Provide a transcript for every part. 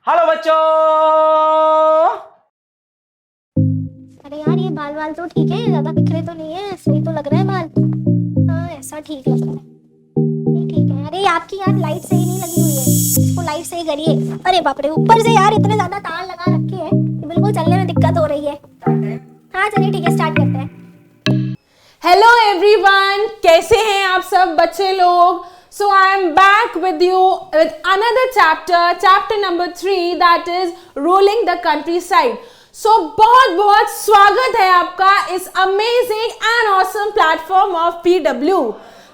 Hello बच्चों। अरे यार ये बाल वाल तो ठीक है, ज्यादा बिखरे तो नहीं है, सही तो लग रहा है बाल। हाँ ऐसा ठीक लग रहा है, नहीं ठीक है। अरे आपकी यार लाइट सही नहीं लगी हुई है, इसको लाइट सही करिए। अरे बाप रे, ऊपर से यार इतने ज्यादा तार लगा रखे हैं कि बिल्कुल चलने में दिक्कत हो रही है। हाँ चलिए ठीक है, स्टार्ट करते हैं। हेलो एवरीवन, कैसे हैं आप सब बच्चे लोग। So I am back with you with another chapter number 3, that is ruling the countryside. So बहुत बहुत स्वागत है आपका इस amazing and awesome platform of PW।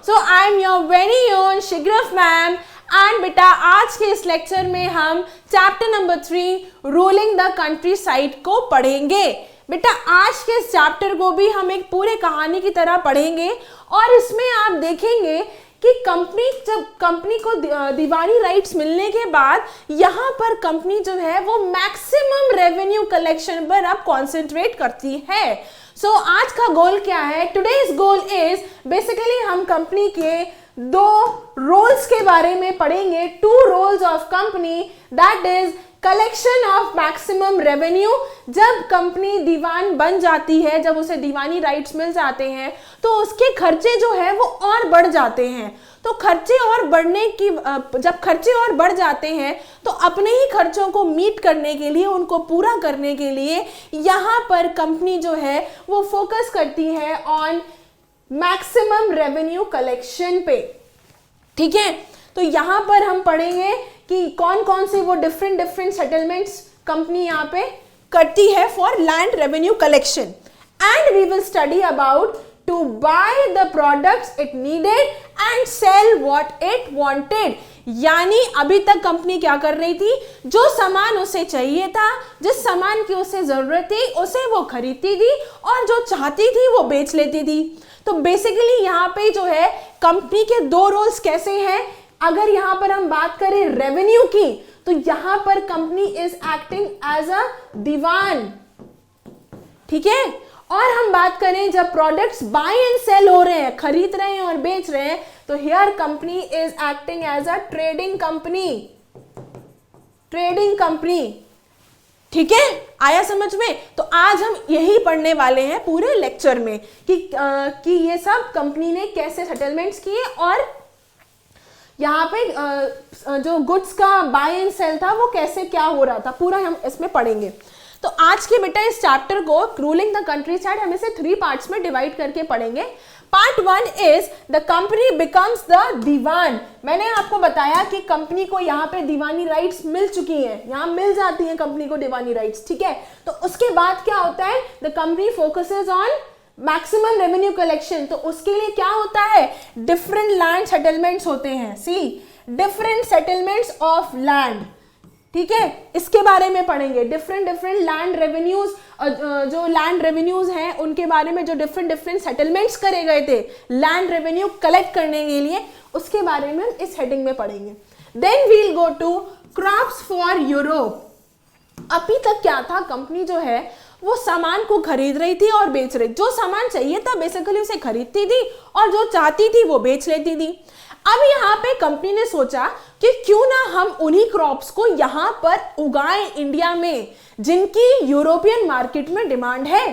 So I am your very own Shigraf ma'am and बेटा आज के इस लेक्चर में हम chapter number 3 ruling the countryside को पढ़ेंगे। बेटा आज के इस चैप्टर को भी हम एक पूरे कहानी की तरह पढ़ेंगे और इसमें आप देखेंगे कि कंपनी को दीवानी राइट्स मिलने के बाद यहाँ पर कंपनी जो है वो मैक्सिमम रेवेन्यू कलेक्शन पर अब कॉन्सेंट्रेट करती है। सो आज का गोल क्या है? टुडेज गोल इज बेसिकली हम कंपनी के दो रोल्स के बारे में पढ़ेंगे। 2 roles of company, that is collection of maximum revenue. जब कंपनी दीवान बन जाती है, जब उसे दीवानी राइट्स मिल जाते हैं तो उसके खर्चे जो है वो और बढ़ जाते हैं। तो खर्चे और बढ़ने की जब खर्चे और बढ़ जाते हैं तो अपने ही खर्चों को मीट करने के लिए, उनको पूरा करने के लिए यहाँ पर कंपनी जो है वो फोकस करती है ऑन मैक्सिमम रेवेन्यू कलेक्शन पे। ठीक है, तो यहाँ पर हम पढ़ेंगे कि कौन कौन से वो डिफरेंट सेटलमेंट्स कंपनी यहाँ पे करती है for land revenue collection. And we will study about to buy the products it needed and sell what it wanted. यानी अभी तक कंपनी क्या कर रही थी? जो सामान उसे चाहिए था, जिस सामान की उसे जरूरत थी उसे वो खरीदती थी और जो चाहती थी वो बेच लेती थी। तो बेसिकली यहाँ पे जो है कंपनी के 2 रोल्स कैसे हैं। अगर यहाँ पर हम बात करें रेवेन्यू की तो यहाँ पर company is acting as a diwan. ठीक है, और हम बात करें जब प्रोडक्ट्स बाय एंड सेल हो रहे हैं, खरीद रहे हैं और बेच रहे हैं, तो here company is acting as a trading company. ठीक है, आया समझ में? तो आज हम यही पढ़ने वाले हैं पूरे लेक्चर में कि ये सब कंपनी ने कैसे सेटलमेंट्स किए और यहाँ पे जो गुड्स का बाय एंड सेल था वो कैसे क्या हो रहा था, पूरा हम इसमें पढ़ेंगे। तो आज के बेटा इस चैप्टर को रूलिंग द कंट्री साइड हम इसे 3 पार्ट्स में डिवाइड करके पढ़ेंगे। Part 1 is the company becomes the diwan. मैंने आपको बताया कि कंपनी को यहाँ पे दीवानी राइट्स मिल चुकी हैं, यहाँ मिल जाती हैं कंपनी को दीवानी राइट्स। ठीक है, तो उसके बाद क्या होता है? The company focuses on maximum revenue collection. तो उसके लिए क्या होता है? डिफरेंट लैंड सेटलमेंट्स होते हैं। सी, डिफरेंट सेटलमेंट्स ऑफ लैंड। ठीक है, इसके बारे में पढ़ेंगे। डिफरेंट लैंड रेवेन्यूज, जो लैंड रेवेन्यूज हैं उनके बारे में, जो डिफरेंट सेटलमेंट्स करे गए थे लैंड रेवेन्यू कलेक्ट करने के लिए, उसके बारे में इस हेडिंग में पढ़ेंगे। Then we'll go to crops for Europe. अभी तक क्या था? कंपनी जो है वो सामान को खरीद रही थी और बेच रही। जो सामान चाहिए था बेसिकली उसे खरीदती थी और जो चाहती थी वो बेच लेती थी। अब यहाँ पे कंपनी ने सोचा कि क्यों ना हम उन्हीं क्रॉप्स को यहाँ पर उगाएं इंडिया में, जिनकी यूरोपियन मार्केट में डिमांड है।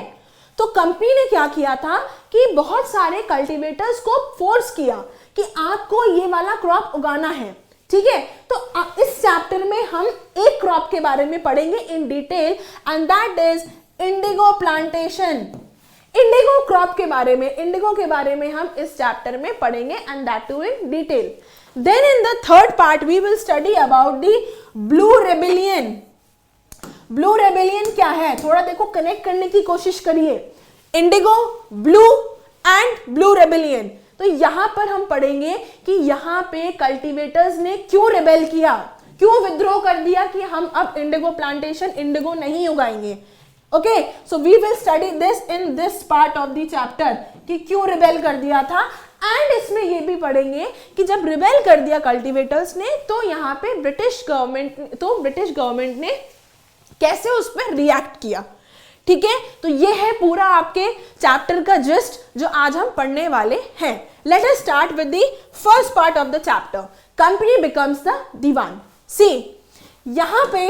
तो कंपनी ने क्या किया था कि बहुत सारे कल्टीवेटर्स को फोर्स किया कि आपको ये वाला क्रॉप उगाना है। ठीक है, तो इस चैप्टर में हम एक क्रॉप के बारे में पढ़ेंगे in detail and that is indigo plantation. Indigo crop के बारे में हम इस चैप्टर में पढ़ेंगे and that too in detail. Then in the third part we will study about the blue rebellion. Blue rebellion क्या है? थोड़ा देखो, कनेक्ट करने की कोशिश करिए। Indigo, blue and blue rebellion. तो यहां पर हम पढ़ेंगे कि यहां पे कल्टीवेटर्स ने क्यों रेबेल किया, क्यों विद्रोह कर दिया कि हम अब इंडिगो प्लांटेशन, इंडिगो नहीं उगाएंगे। Okay, so we will study this in this part of the chapter कि क्यों रिबेल कर दिया था। एंड इसमें ये भी पढ़ेंगे कि जब रिबेल कर दिया कल्टीवेटर्स ने तो यहाँ पे ब्रिटिश गवर्नमेंट ने कैसे उस पर रिएक्ट किया। ठीक है, तो ये है पूरा आपके चैप्टर का जिस्ट जो आज हम पढ़ने वाले हैं। Let us start with the first part of the chapter, company becomes the diwan. See, यहाँ पे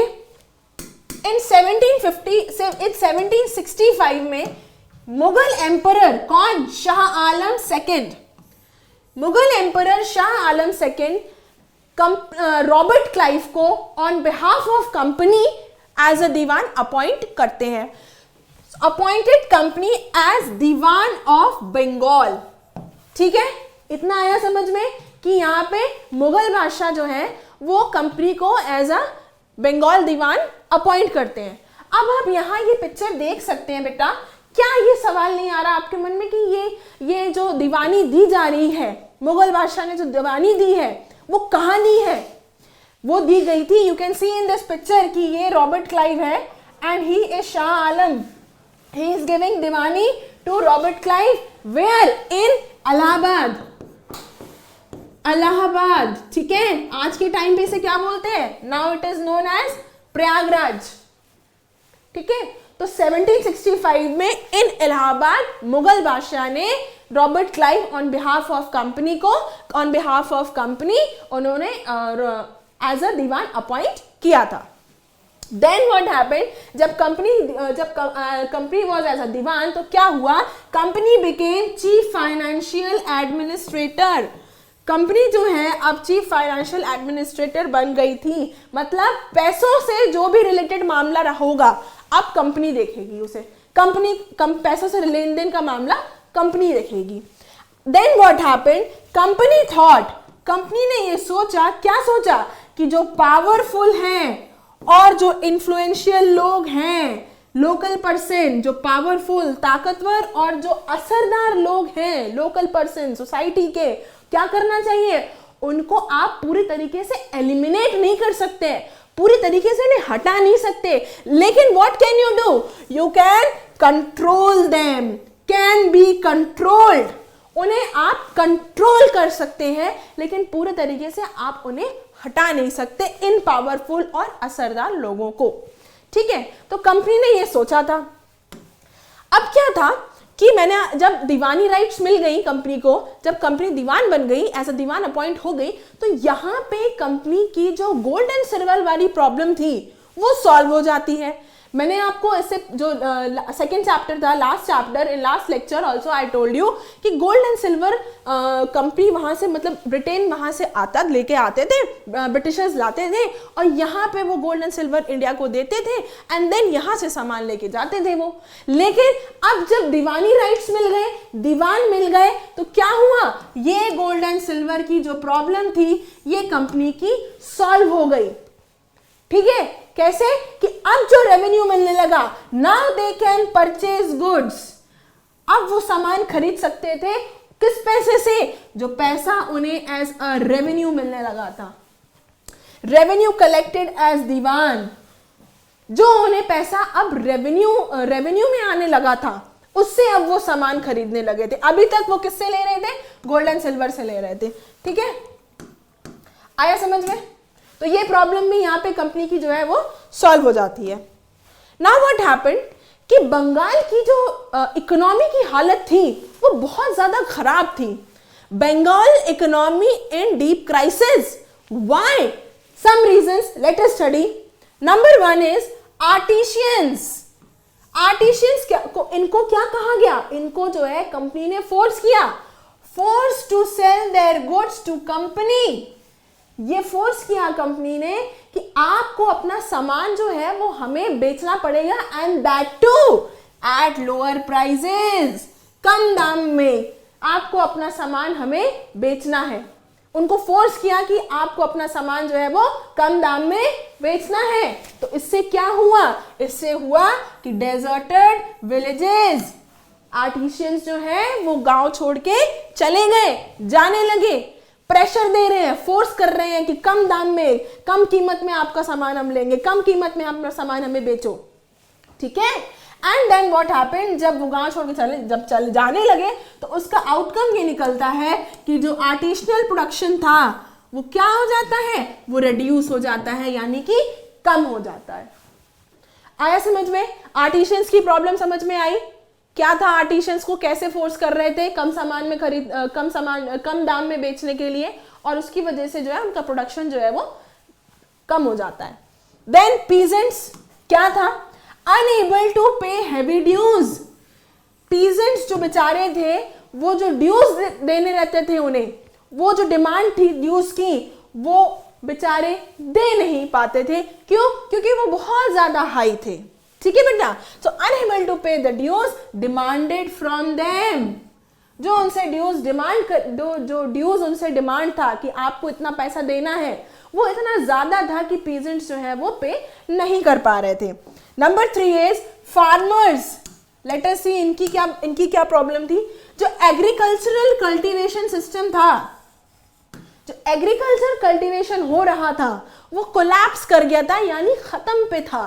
इन 1765 में मुगल एम्परर कौन? Shah Alam second, Mughal emperor Shah Alam second Robert Clive को on behalf of company as a diwan appoint करते हैं, appointed company as diwan of Bengal. ठीक है, इतना आया समझ में कि यहाँ पे मुगल बादशाह जो है वो कंपनी को एज अ बंगाल दीवान अपॉइंट करते हैं। अब आप यहाँ ये पिक्चर देख सकते हैं बेटा, क्या ये सवाल नहीं आ रहा आपके मन में कि ये जो दीवानी दी जा रही है, मुगल बादशाह ने जो दीवानी दी है वो कहाँ दी है? वो दी गई थी, you can see in this picture कि ये रॉबर्ट क्लाइव है and he is Shah Alam, he is giving diwani to Robert Clive, where? In Allahabad, Allahabad. ठीक है, आज के टाइम पे इसे क्या बोलते हैं? Now it is known as Prayagraj. ठीक है, तो 1765 में इन इलाहाबाद मुगल बादशाह ने Robert Clive on behalf of company को, ऑन बिहाफ ऑफ कंपनी उन्होंने एज अ दीवान अपॉइंट किया था। देन व्हाट हैपेंड, जब कंपनी वाज एज अ दीवान तो क्या हुआ? Company became chief financial administrator. Company जो है अब चीफ फाइनेंशियल एडमिनिस्ट्रेटर बन गई थी, मतलब पैसों से जो भी रिलेटेड मामला होगा अब कंपनी देखेगी उसे, कंपनी पैसों से लेन देन का मामला कंपनी देखेगी। Then what happened, company thought, company ने ये सोचा, क्या सोचा? कि जो पावरफुल हैं और जो इन्फ्लुएंशियल लोग हैं, लोकल पर्सन, जो पावरफुल ताकतवर और जो असरदार लोग हैं, लोकल पर्सन सोसाइटी के, क्या करना चाहिए? उनको आप पूरी तरीके से एलिमिनेट नहीं कर सकते, पूरी तरीके से उन्हें हटा नहीं सकते, लेकिन what can you do? You can control them, can be controlled, उन्हें आप कंट्रोल कर सकते हैं, लेकिन पूरे तरीके से आप उन्हें हटा नहीं सकते, इन पावरफुल और असरदार लोगों को। ठीक है, तो कंपनी ने ये सोचा था। अब क्या था कि मैंने जब दीवानी राइट्स मिल गई कंपनी को, जब कंपनी दीवान बन गई, एज अ दीवान अपॉइंट हो गई, तो यहाँ पे कंपनी की जो गोल्ड एंड सिल्वर वाली प्रॉब्लम थी वो सॉल्व हो जाती है। मैंने आपको इससे जो सेकेंड चैप्टर था, last chapter, in last lecture also I told you कि गोल्ड एंड सिल्वर कंपनी वहाँ से, मतलब ब्रिटेन वहाँ से लेके आते थे, ब्रिटिशर्स लाते थे और यहाँ पे वो गोल्ड एंड सिल्वर इंडिया को देते थे एंड देन यहाँ से सामान लेके जाते थे वो। लेकिन अब जब दीवानी राइट्स मिल गए, दीवान मिल गए, तो क्या हुआ? ये गोल्ड एंड सिल्वर की जो प्रॉब्लम थी ये कंपनी की सॉल्व हो गई। ठीक है, कैसे? कि अब जो रेवेन्यू मिलने लगा, now they can purchase goods, अब वो सामान खरीद सकते थे, किस पैसे से? जो पैसा उन्हें एज अ रेवेन्यू मिलने लगा था, रेवेन्यू कलेक्टेड एज दीवान, जो उन्हें पैसा अब रेवेन्यू में आने लगा था, उससे अब वो सामान खरीदने लगे थे। अभी तक वो किससे ले रहे थे? गोल्ड एंड सिल्वर से ले रहे थे। ठीक है, आया समझ में? तो ये प्रॉब्लम भी यहाँ पे कंपनी की जो है वो सॉल्व हो जाती है। नाउ व्हाट हैपेंड कि बंगाल की जो इकोनॉमी की हालत थी वो बहुत ज्यादा खराब थी। Bengal economy in deep crisis. Why? Some reasons, let us study. Number 1 is artisans. Artisans इनको क्या कहा गया? इनको जो है कंपनी ने फोर्स किया, force to sell their goods to company. ये फोर्स किया कंपनी ने कि आपको अपना सामान जो है वो हमें बेचना पड़ेगा, and that too at lower prices, कम दाम में आपको अपना सामान हमें बेचना है। उनको फोर्स किया कि आपको अपना सामान जो है वो कम दाम में बेचना है। तो इससे क्या हुआ? इससे हुआ कि डेजर्टेड विलेजेस, आर्टिशियंस जो है वो गांव छोड़ के चले गए, जाने लगे, प्रेशर दे रहे हैं, फोर्स कर रहे हैं कि कम दाम में, कम कीमत में आपका सामान हम लेंगे, कम कीमत में अपना सामान हमें बेचो। ठीक है, एंड देन व्हाट हैपेंड, जब वो गांव छोड़ के चले जाने लगे तो उसका आउटकम ये निकलता है कि जो आर्टिशनल प्रोडक्शन था वो क्या हो जाता है? वो रिड्यूस हो जाता है, यानी कि कम हो जाता है। आया समझ में? आर्टिशियंस की प्रॉब्लम समझ में आई? क्या था? आर्टिशियंस को कैसे फोर्स कर रहे थे कम दाम में बेचने के लिए, और उसकी वजह से जो है उनका प्रोडक्शन जो है वो कम हो जाता है। देन पीजेंट्स, क्या था? अनएबल टू पे हैवी ड्यूज। पीजेंट्स जो बेचारे थे, वो जो ड्यूज देने रहते थे उन्हें, वो जो डिमांड थी ड्यूज की, वो बेचारे दे नहीं पाते थे। क्यों? क्योंकि वो बहुत ज्यादा हाई थे। ठीक है बेटा, so unable to pay the dues demanded from them. जो उनसे ड्यूज डिमांड कर, जो ड्यूज उनसे डिमांड था कि आपको इतना पैसा देना है, वो इतना ज्यादा था कि पीजेंट्स जो है वो पे नहीं कर पा रहे थे। Number 3 is farmers. Let us see इनकी क्या प्रॉब्लम थी। जो एग्रीकल्चरल कल्टीवेशन सिस्टम था, जो एग्रीकल्चर कल्टीवेशन हो रहा था, वो कोलैप्स कर गया था, यानी खत्म पे था।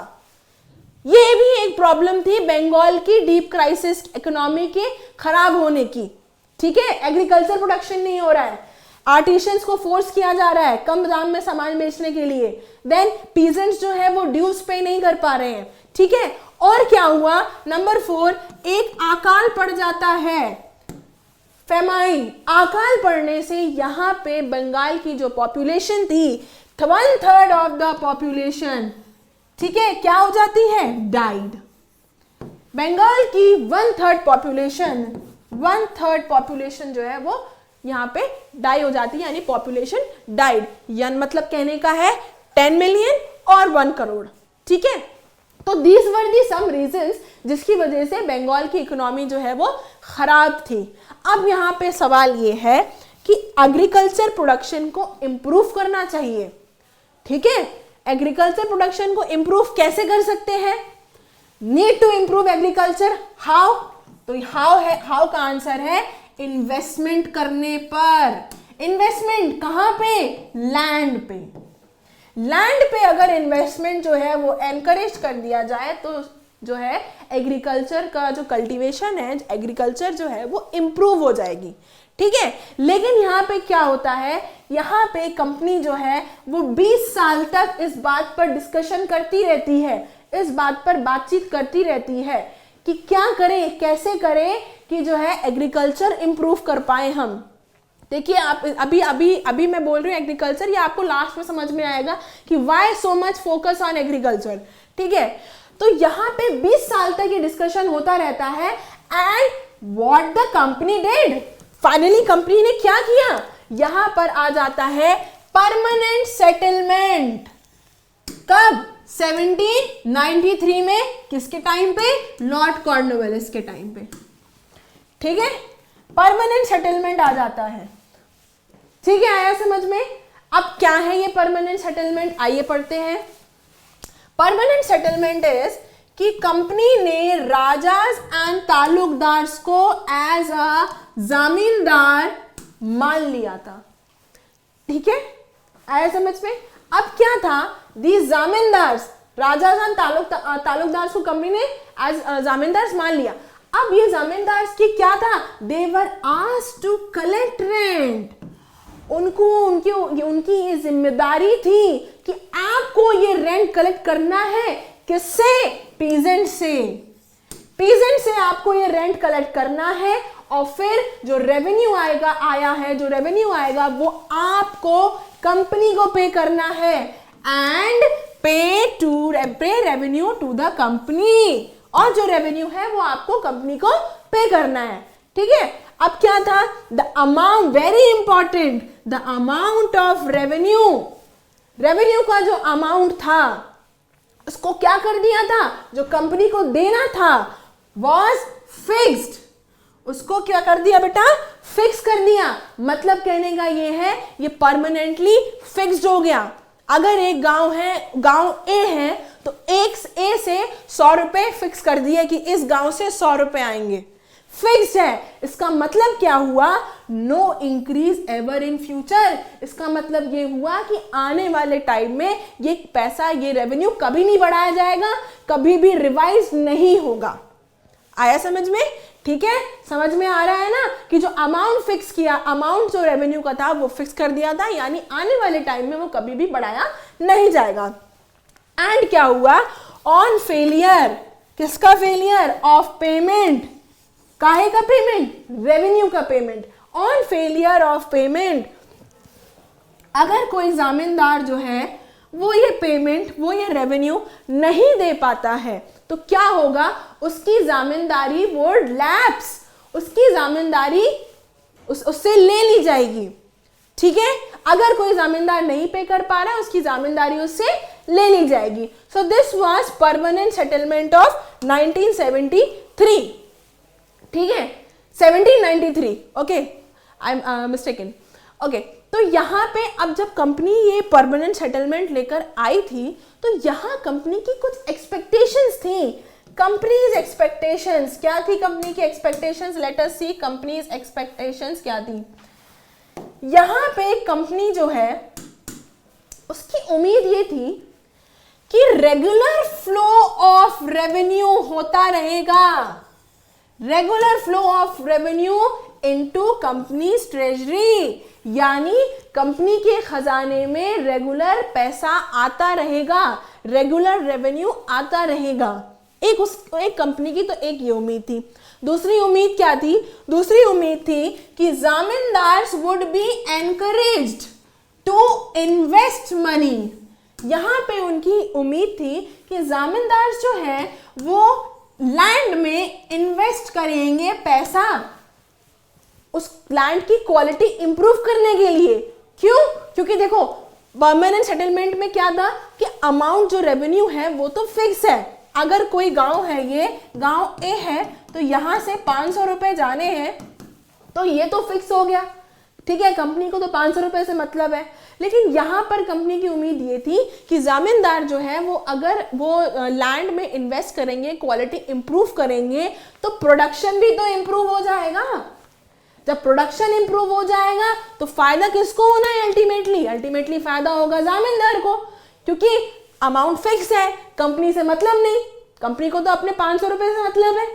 ये भी एक प्रॉब्लम थी बंगाल की डीप क्राइसिस इकोनॉमी के खराब होने की। ठीक है, एग्रीकल्चर प्रोडक्शन नहीं हो रहा है, आर्टिशियंस को फोर्स किया जा रहा है कम दाम में सामान बेचने के लिए, देन पीजेंट्स जो है वो ड्यूज पे नहीं कर पा रहे हैं। ठीक है, और क्या हुआ? नंबर 4, एक अकाल पड़ जाता है, फेमाइन। अकाल पड़ने से यहाँ पे बंगाल की जो पॉपुलेशन थी, 1/3 ऑफ द पॉपुलेशन, ठीक है, क्या हो जाती है? डाइड। बंगाल की 1/3 पॉपुलेशन जो है वो यहाँ पे डाई हो जाती है, यानी पॉपुलेशन डाइड। यानी मतलब कहने का है 10 मिलियन और 1 करोड़। ठीक है, तो these were the some reasons जिसकी वजह से बंगाल की इकोनॉमी जो है वो खराब थी। अब यहाँ पे सवाल ये है कि एग्रीकल्चर प्रोडक्शन को इंप्रूव करना चाहिए। ठीक है, एग्रीकल्चर प्रोडक्शन को इंप्रूव कैसे कर सकते हैं? Need to improve agriculture, how? तो हाउ का आंसर है इन्वेस्टमेंट करने पर। इन्वेस्टमेंट कहां पे? लैंड पे। लैंड पे अगर इन्वेस्टमेंट जो है वो एनकरेज कर दिया जाए तो जो है एग्रीकल्चर का जो कल्टीवेशन है, एग्रीकल्चर जो है वो इंप्रूव हो जाएगी। ठीक है, लेकिन यहाँ पे क्या होता है, यहाँ पे कंपनी जो है वो 20 साल तक इस बात पर डिस्कशन करती रहती है, इस बात पर बातचीत करती रहती है कि क्या करें, कैसे करें कि जो है एग्रीकल्चर इंप्रूव कर पाए हम। देखिए, आप अभी मैं बोल रही हूँ एग्रीकल्चर, ये आपको लास्ट में समझ में आएगा कि why so much focus on agriculture. ठीक है, तो यहाँ पे 20 साल तक ये डिस्कशन होता रहता है। And what the company did, finally company ने क्या किया, यहां पर आ जाता है परमानेंट सेटलमेंट। कब? 1793 में। किसके टाइम पे? लॉर्ड कॉर्नवालिस के टाइम पे। ठीक है, परमानेंट सेटलमेंट आ जाता है। ठीक है, आया समझ में? अब क्या है ये परमानेंट सेटलमेंट, आइए पढ़ते हैं। परमानेंट सेटलमेंट इज कि कंपनी ने राजास एंड तालुकदार्स को एज अ जमींदार मान लिया था। ठीक है, आया समझ में? अब क्या था, दी जमींदार्स, राजास एंड तालुकदार्स को कंपनी ने एज जमींदार्स मान लिया। अब ये जमींदार्स की क्या था, they were asked to collect rent. उनकी ये जिम्मेदारी थी कि आपको ये रेंट कलेक्ट करना है। किससे? पीजेंट से। पीजेंट से आपको ये रेंट कलेक्ट करना है और फिर जो रेवेन्यू आएगा वो आपको कंपनी को पे करना है। एंड पे रेवेन्यू टू द कंपनी, और जो रेवेन्यू है वो आपको कंपनी को पे करना है। ठीक है, अब क्या था, the amount, very important, the amount of revenue का जो अमाउंट था उसको क्या कर दिया था, जो कंपनी को देना था वॉज फिक्स्ड। उसको क्या कर दिया बेटा, फिक्स कर दिया। मतलब कहने का ये है, ये परमानेंटली फिक्स्ड हो गया। अगर एक गांव ए है तो एक ए से 100 रुपए फिक्स कर दिए कि इस गांव से 100 रुपए आएंगे, फिक्स है। इसका मतलब क्या हुआ, no increase ever in future. इसका मतलब ये हुआ कि आने वाले टाइम में ये पैसा, ये रेवेन्यू कभी नहीं बढ़ाया जाएगा, कभी भी रिवाइज नहीं होगा। आया समझ में? ठीक है, समझ में आ रहा है ना कि जो अमाउंट फिक्स किया, अमाउंट जो रेवेन्यू का था वो फिक्स कर दिया था, यानी आने वाले टाइम में वो कभी भी बढ़ाया नहीं जाएगा। एंड क्या हुआ, ऑन फेलियर, किसका फेलियर, ऑफ पेमेंट, काहे का पेमेंट, रेवेन्यू का payment. On failure of payment, अगर कोई जामीनदार जो है वो ये पेमेंट, वो ये रेवेन्यू नहीं दे पाता है, तो क्या होगा, उसकी जामीनदारी वुड लैप्स, उसकी जामीनदारी उससे ले ली जाएगी। ठीक है, अगर कोई जामीनदार नहीं पे कर पा रहा है, उसकी जामीनदारी उससे ले ली जाएगी। सो this was permanent settlement of 1973। ठीक है, 1793, okay, I am mistaken. Okay, तो यहाँ पे अब जब कंपनी ये परमानेंट सेटलमेंट लेकर आई थी, तो यहाँ कंपनी की कुछ एक्सपेक्टेशंस थी। कंपनीज एक्सपेक्टेशंस क्या थी? कंपनी की एक्सपेक्टेशंस, लेट अस सी कंपनीज एक्सपेक्टेशंस क्या थी। यहाँ पे कंपनी जो है उसकी उम्मीद ये थी कि रेगुलर फ्लो ऑफ रेवेन्यू होता रहेगा, regular flow of revenue into companies treasury, यानी कंपनी के खजाने में रेगुलर पैसा आता रहेगा, रेगुलर रेवेन्यू आता रहेगा। एक कंपनी की तो एक ये उम्मीद थी। दूसरी उम्मीद क्या थी? दूसरी उम्मीद थी कि zamindars would be encouraged to invest money. यहां पे उनकी उम्मीद थी कि जामीनदार जो है वो लैंड में इन्वेस्ट करेंगे पैसा, उस लैंड की क्वालिटी इंप्रूव करने के लिए। क्यों? क्योंकि देखो परमानेंट सेटलमेंट में क्या था कि अमाउंट जो रेवेन्यू है वो तो फिक्स है। अगर कोई गांव है, ये गांव ए है, तो यहां से 500 रुपए जाने हैं, तो ये तो फिक्स हो गया। ठीक है, कंपनी को तो 500 रुपए से मतलब है। लेकिन यहां पर कंपनी की उम्मीद ये थी कि जामीनदार जो है वो अगर वो लैंड में इन्वेस्ट करेंगे, क्वालिटी इंप्रूव करेंगे, तो प्रोडक्शन भी तो इंप्रूव हो जाएगा। जब प्रोडक्शन इंप्रूव हो जाएगा तो फायदा किसको होना है? अल्टीमेटली फायदा होगा जामीनदार को, क्योंकि अमाउंट फिक्स है, कंपनी से मतलब नहीं, कंपनी को तो अपने 500 रुपए से मतलब है।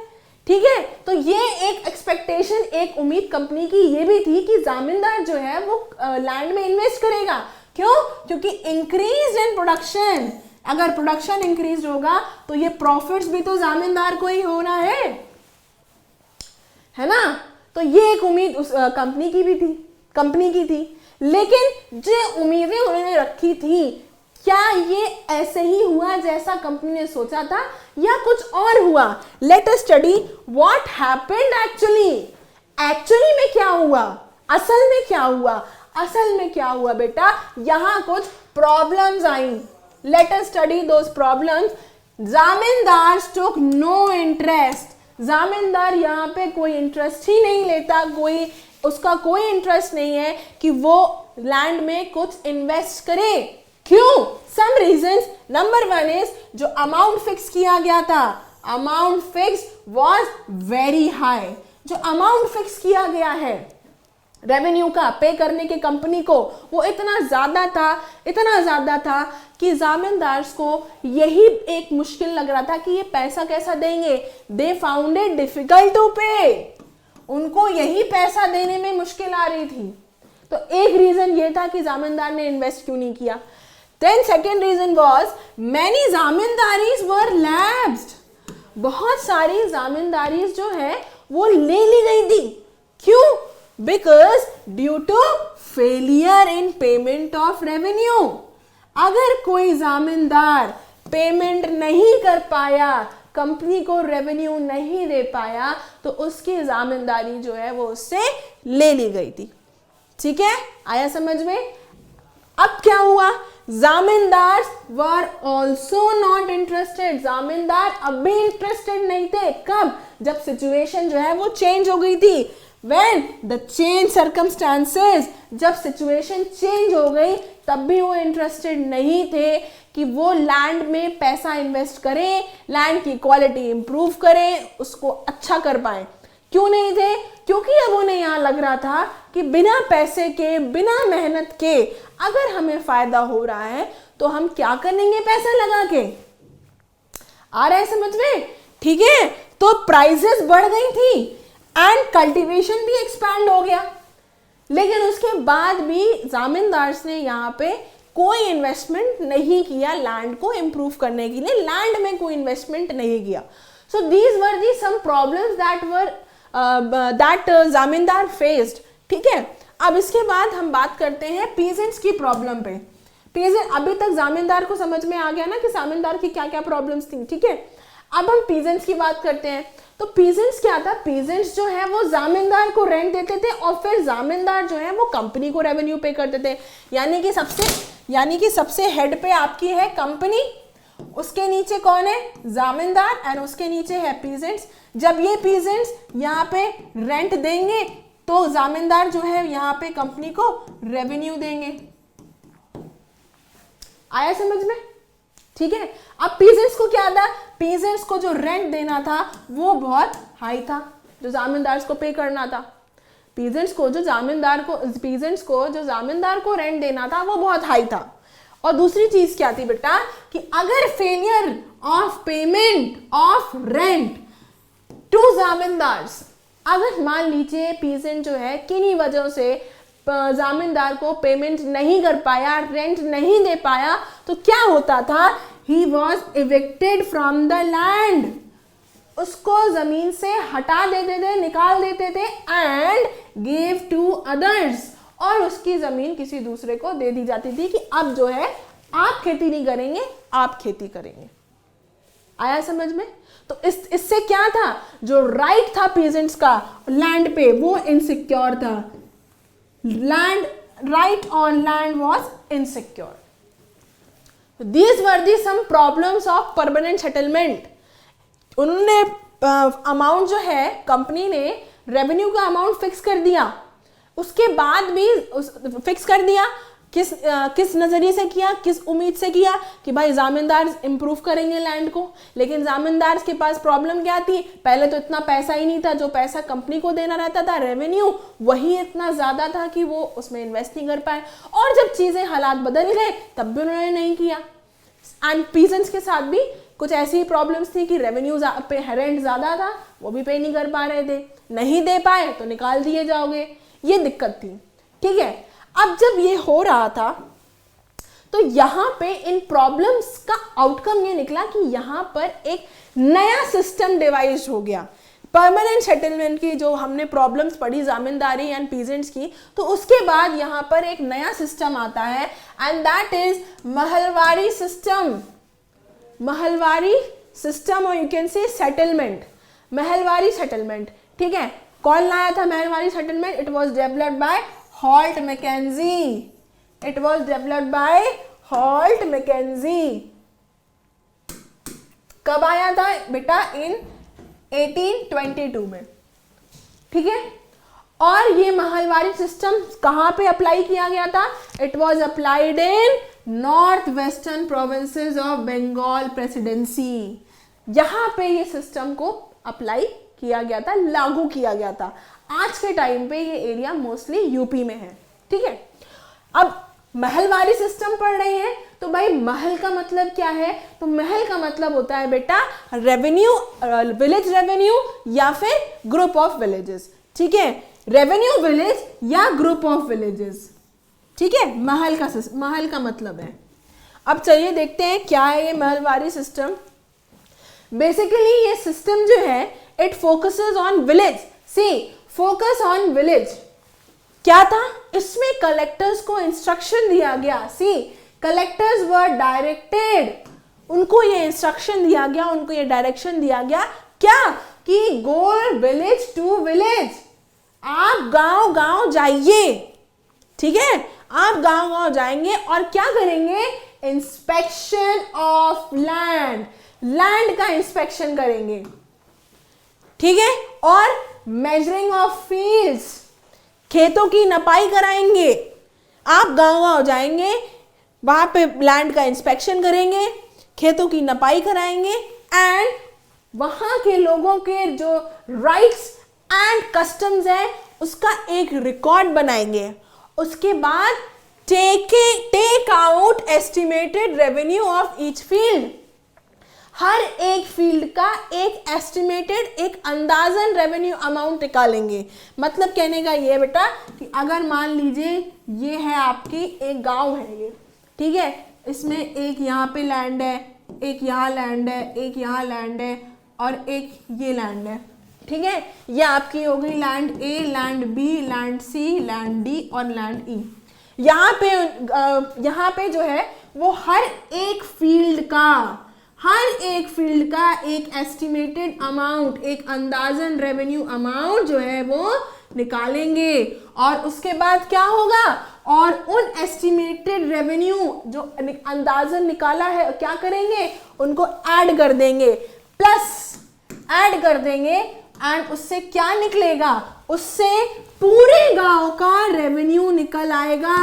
ठीक है, तो ये एक एक्सपेक्टेशन, एक उम्मीद कंपनी की ये भी थी कि जामीनदार जो है वो लैंड में इन्वेस्ट करेगा। क्यों? क्योंकि इंक्रीज इन प्रोडक्शन, अगर प्रोडक्शन इंक्रीज होगा तो ये प्रॉफिट्स भी तो जामीनदार को ही होना है ना। तो ये एक उम्मीद उस कंपनी की भी थी, कंपनी की थी। लेकिन जो उम्मीदें उन्होंने रखी थी, क्या ये ऐसे ही हुआ जैसा कंपनी ने सोचा था या कुछ और हुआ? Late us study what happened actually. Actually में क्या हुआ? असल में क्या हुआ? असल में क्या हुआ बेटा? यहां कुछ प्रॉब्लम्स आई। लेट अस स्टडी दोस प्रॉब्लम्स। जामीनदार टुक नो इंटरेस्ट। जामीनदार यहाँ पे कोई इंटरेस्ट ही नहीं लेता, उसका कोई इंटरेस्ट नहीं है कि वो लैंड में कुछ इन्वेस्ट करे। क्यों? Some reasons. नंबर 1 इज जो अमाउंट फिक्स किया गया था, amount fix was very high. जो अमाउंट फिक्स किया गया है रेवेन्यू का पे करने के कंपनी को, वो इतना ज्यादा था कि जामीनदार्स को यही एक मुश्किल लग रहा था कि ये पैसा कैसा देंगे। They found it difficult to pay, उनको यही पैसा देने में मुश्किल आ रही थी। तो एक रीजन ये था कि जामीनदार ने इन्वेस्ट क्यों नहीं किया। Then second reason was many zamindaris were lapsed. बहुत सारी जामीनदारीज जो है वो ले ली गई थी। क्यों? Because due to failure in payment of revenue. अगर कोई जामीनदार पेमेंट नहीं कर पाया, कंपनी को रेवेन्यू नहीं दे पाया, तो उसकी जामीनदारी जो है वो उससे ले ली गई थी। ठीक है, आया समझ में? अब क्या हुआ? जामीनदार वर ऑल्सो नॉट इंटरेस्टेड। जामीनदार अब भी इंटरेस्टेड नहीं थे। कब? जब सिचुएशन जो है वो चेंज हो गई थी। When the change circumstances, जब सिचुएशन चेंज हो गई तब भी वो इंटरेस्टेड नहीं थे कि वो लैंड में पैसा इन्वेस्ट करें, लैंड की क्वालिटी इंप्रूव करें, उसको अच्छा कर पाए। क्यों नहीं थे? क्योंकि अब उन्हें यहाँ लग रहा था कि बिना पैसे के, बिना मेहनत के अगर हमें फायदा हो रहा है तो हम क्या करेंगे पैसा लगा के। आ रहा है समझ में? ठीक है, तो प्राइसेस बढ़ गई थी एंड कल्टीवेशन भी एक्सपैंड हो गया। लेकिन उसके बाद भी जामीनदार्स ने यहाँ पे कोई इन्वेस्टमेंट नहीं किया लैंड को इंप्रूव करने के लिए, लैंड में कोई इन्वेस्टमेंट नहीं किया। So these were the some problems that zamindar faced. ठीक है, अब इसके बाद हम बात करते हैं पीजेंट्स की प्रॉब्लम पे। पीजेंट, अभी तक जामींदार को समझ में आ गया ना कि जामींदार की क्या क्या प्रॉब्लम्स थी, ठीक है। अब हम पीजेंट्स की बात करते हैं। तो पीजेंट्स क्या था, पीजेंट्स जो है वो जामींदार को रेंट देते थे और फिर जामींदार जो है वो कंपनी को रेवेन्यू पे करते थे। यानी कि सबसे हेड पे आपकी है कंपनी, उसके नीचे कौन है, जामींदार, एंड उसके नीचे है पीजेंट्स। जब ये पीजेंट्स यहाँ पे रेंट देंगे तो जामींदार जो है यहाँ पे कंपनी को रेवेन्यू देंगे। आया समझ में, ठीक है। अब पीजेंट्स को क्या था, पीजेंट्स को जो रेंट देना था वो बहुत हाई था, जो जामींदार को पे करना था। पीजेंट्स को जो जामींदार को रेंट देना था वो बहुत हाई था। और दूसरी चीज क्या थी बेटा, कि अगर failure of payment of rent to zamindars, अगर मान लीजिए पीजेंट जो है किन्हीं वजहों से जामींदार को पेमेंट नहीं कर पाया, रेंट नहीं दे पाया, तो क्या होता था, he was evicted from the land, उसको जमीन से हटा देते थे, निकाल देते थे, एंड गिव टू अदर्स, और उसकी जमीन किसी दूसरे को दे दी जाती थी कि अब जो है आप खेती नहीं करेंगे, आप खेती करेंगे। आया समझ में। तो इससे क्या था, जो राइट था पीजेंट्स का लैंड पे वो इनसिक्योर था, land right on land was insecure. These were the some problems of permanent settlement. उन्होंने अमाउंट जो है, कंपनी ने रेवेन्यू का अमाउंट फिक्स कर दिया, उसके बाद भी फिक्स कर दिया, किस नजरिए से किया, किस उम्मीद से किया कि भाई जामींदार इंप्रूव करेंगे लैंड को। लेकिन जामींदार के पास प्रॉब्लम क्या थी, पहले तो इतना पैसा ही नहीं था, जो पैसा कंपनी को देना रहता था रेवेन्यू, वही इतना ज्यादा था कि वो उसमें इन्वेस्ट नहीं कर पाए। और जब चीजें हालात बदल गए तब भी उन्होंने नहीं किया। एंड पीजेंट्स के साथ भी कुछ ऐसी प्रॉब्लम्स थी कि रेवेन्यू पे रेंट ज्यादा था, वो भी पे नहीं कर पा रहे थे, नहीं दे पाए तो निकाल दिए जाओगे, ये दिक्कत थी, ठीक है। अब जब ये हो रहा था तो यहां पे इन प्रॉब्लम्स का आउटकम ये निकला कि यहां पर एक नया सिस्टम डिवाइज हो गया। परमानेंट सेटलमेंट की जो हमने प्रॉब्लम्स पढ़ी जामींदारी एंड पीजेंट्स की, तो उसके बाद यहां पर एक नया सिस्टम आता है, and that is mahalwari system. Mahalwari system, और you can say settlement, mahalwari settlement, ठीक है। कौन लाया था mahalwari settlement, it was developed by Holt Mackenzie, it was developed by Holt Mackenzie. कब आया था बेटा, इन 1822 में, ठीक है। और ये महलवारी सिस्टम कहां पे अप्लाई किया गया था, it was applied in north western provinces of Bengal presidency. यहां पे ये सिस्टम को अप्लाई किया गया था, लागू किया गया था। आज के टाइम पे ये एरिया मोस्टली यूपी में है, ठीक है। अब महलवारी सिस्टम पढ़ रहे हैं तो भाई महल का मतलब क्या है, तो महल का मतलब होता है बेटा रेवेन्यू, विलेज रेवेन्यू या फिर ग्रुप ऑफ विलेजेस, ठीक है। रेवेन्यू विलेज या ग्रुप ऑफ विलेजेस, ठीक है, महल का मतलब है। अब चलिए देखते हैं क्या है ये महलवारी सिस्टम। बेसिकली ये सिस्टम जो है it focuses on village. See focus on village क्या था, इसमें कलेक्टर्स को इंस्ट्रक्शन दिया गया। सी कलेक्टर्स वर डायरेक्टेड, उनको ये इंस्ट्रक्शन दिया गया, उनको ये डायरेक्शन दिया गया क्या, कि गो विलेज टू विलेज, आप गांव गांव जाइए, ठीक है। आप गांव गांव जाएंगे और क्या करेंगे, इंस्पेक्शन ऑफ लैंड, लैंड का इंस्पेक्शन करेंगे, ठीक है। और मेजरिंग ऑफ फील्ड्स, खेतों की नपाई कराएंगे। आप गांव गांव जाएंगे, वहां पे लैंड का इंस्पेक्शन करेंगे, खेतों की नपाई कराएंगे, एंड वहां के लोगों के जो राइट्स एंड कस्टम्स है उसका एक रिकॉर्ड बनाएंगे। उसके बाद take out estimated revenue of each field, हर एक फील्ड का एक एस्टिमेटेड, एक अंदाजन रेवेन्यू अमाउंट निकालेंगे। मतलब कहने का ये बेटा कि अगर मान लीजिए ये है आपकी एक गांव है ये, ठीक है, इसमें एक यहाँ पे लैंड है, एक यहाँ लैंड है, एक यहाँ लैंड है और एक ये लैंड है, ठीक है। ये आपकी हो गई लैंड ए, लैंड बी, लैंड सी, लैंड डी और लैंड ई। यहाँ पे जो है वो हर एक फील्ड का एक एस्टिमेटेड अमाउंट, एक अंदाजन रेवेन्यू अमाउंट जो है वो निकालेंगे, और उसके बाद क्या होगा, और उन एस्टिमेटेड रेवेन्यू जो अंदाजन निकाला है क्या करेंगे, उनको ऐड कर देंगे, एंड उससे क्या निकलेगा, उससे पूरे गांव का रेवेन्यू निकल आएगा।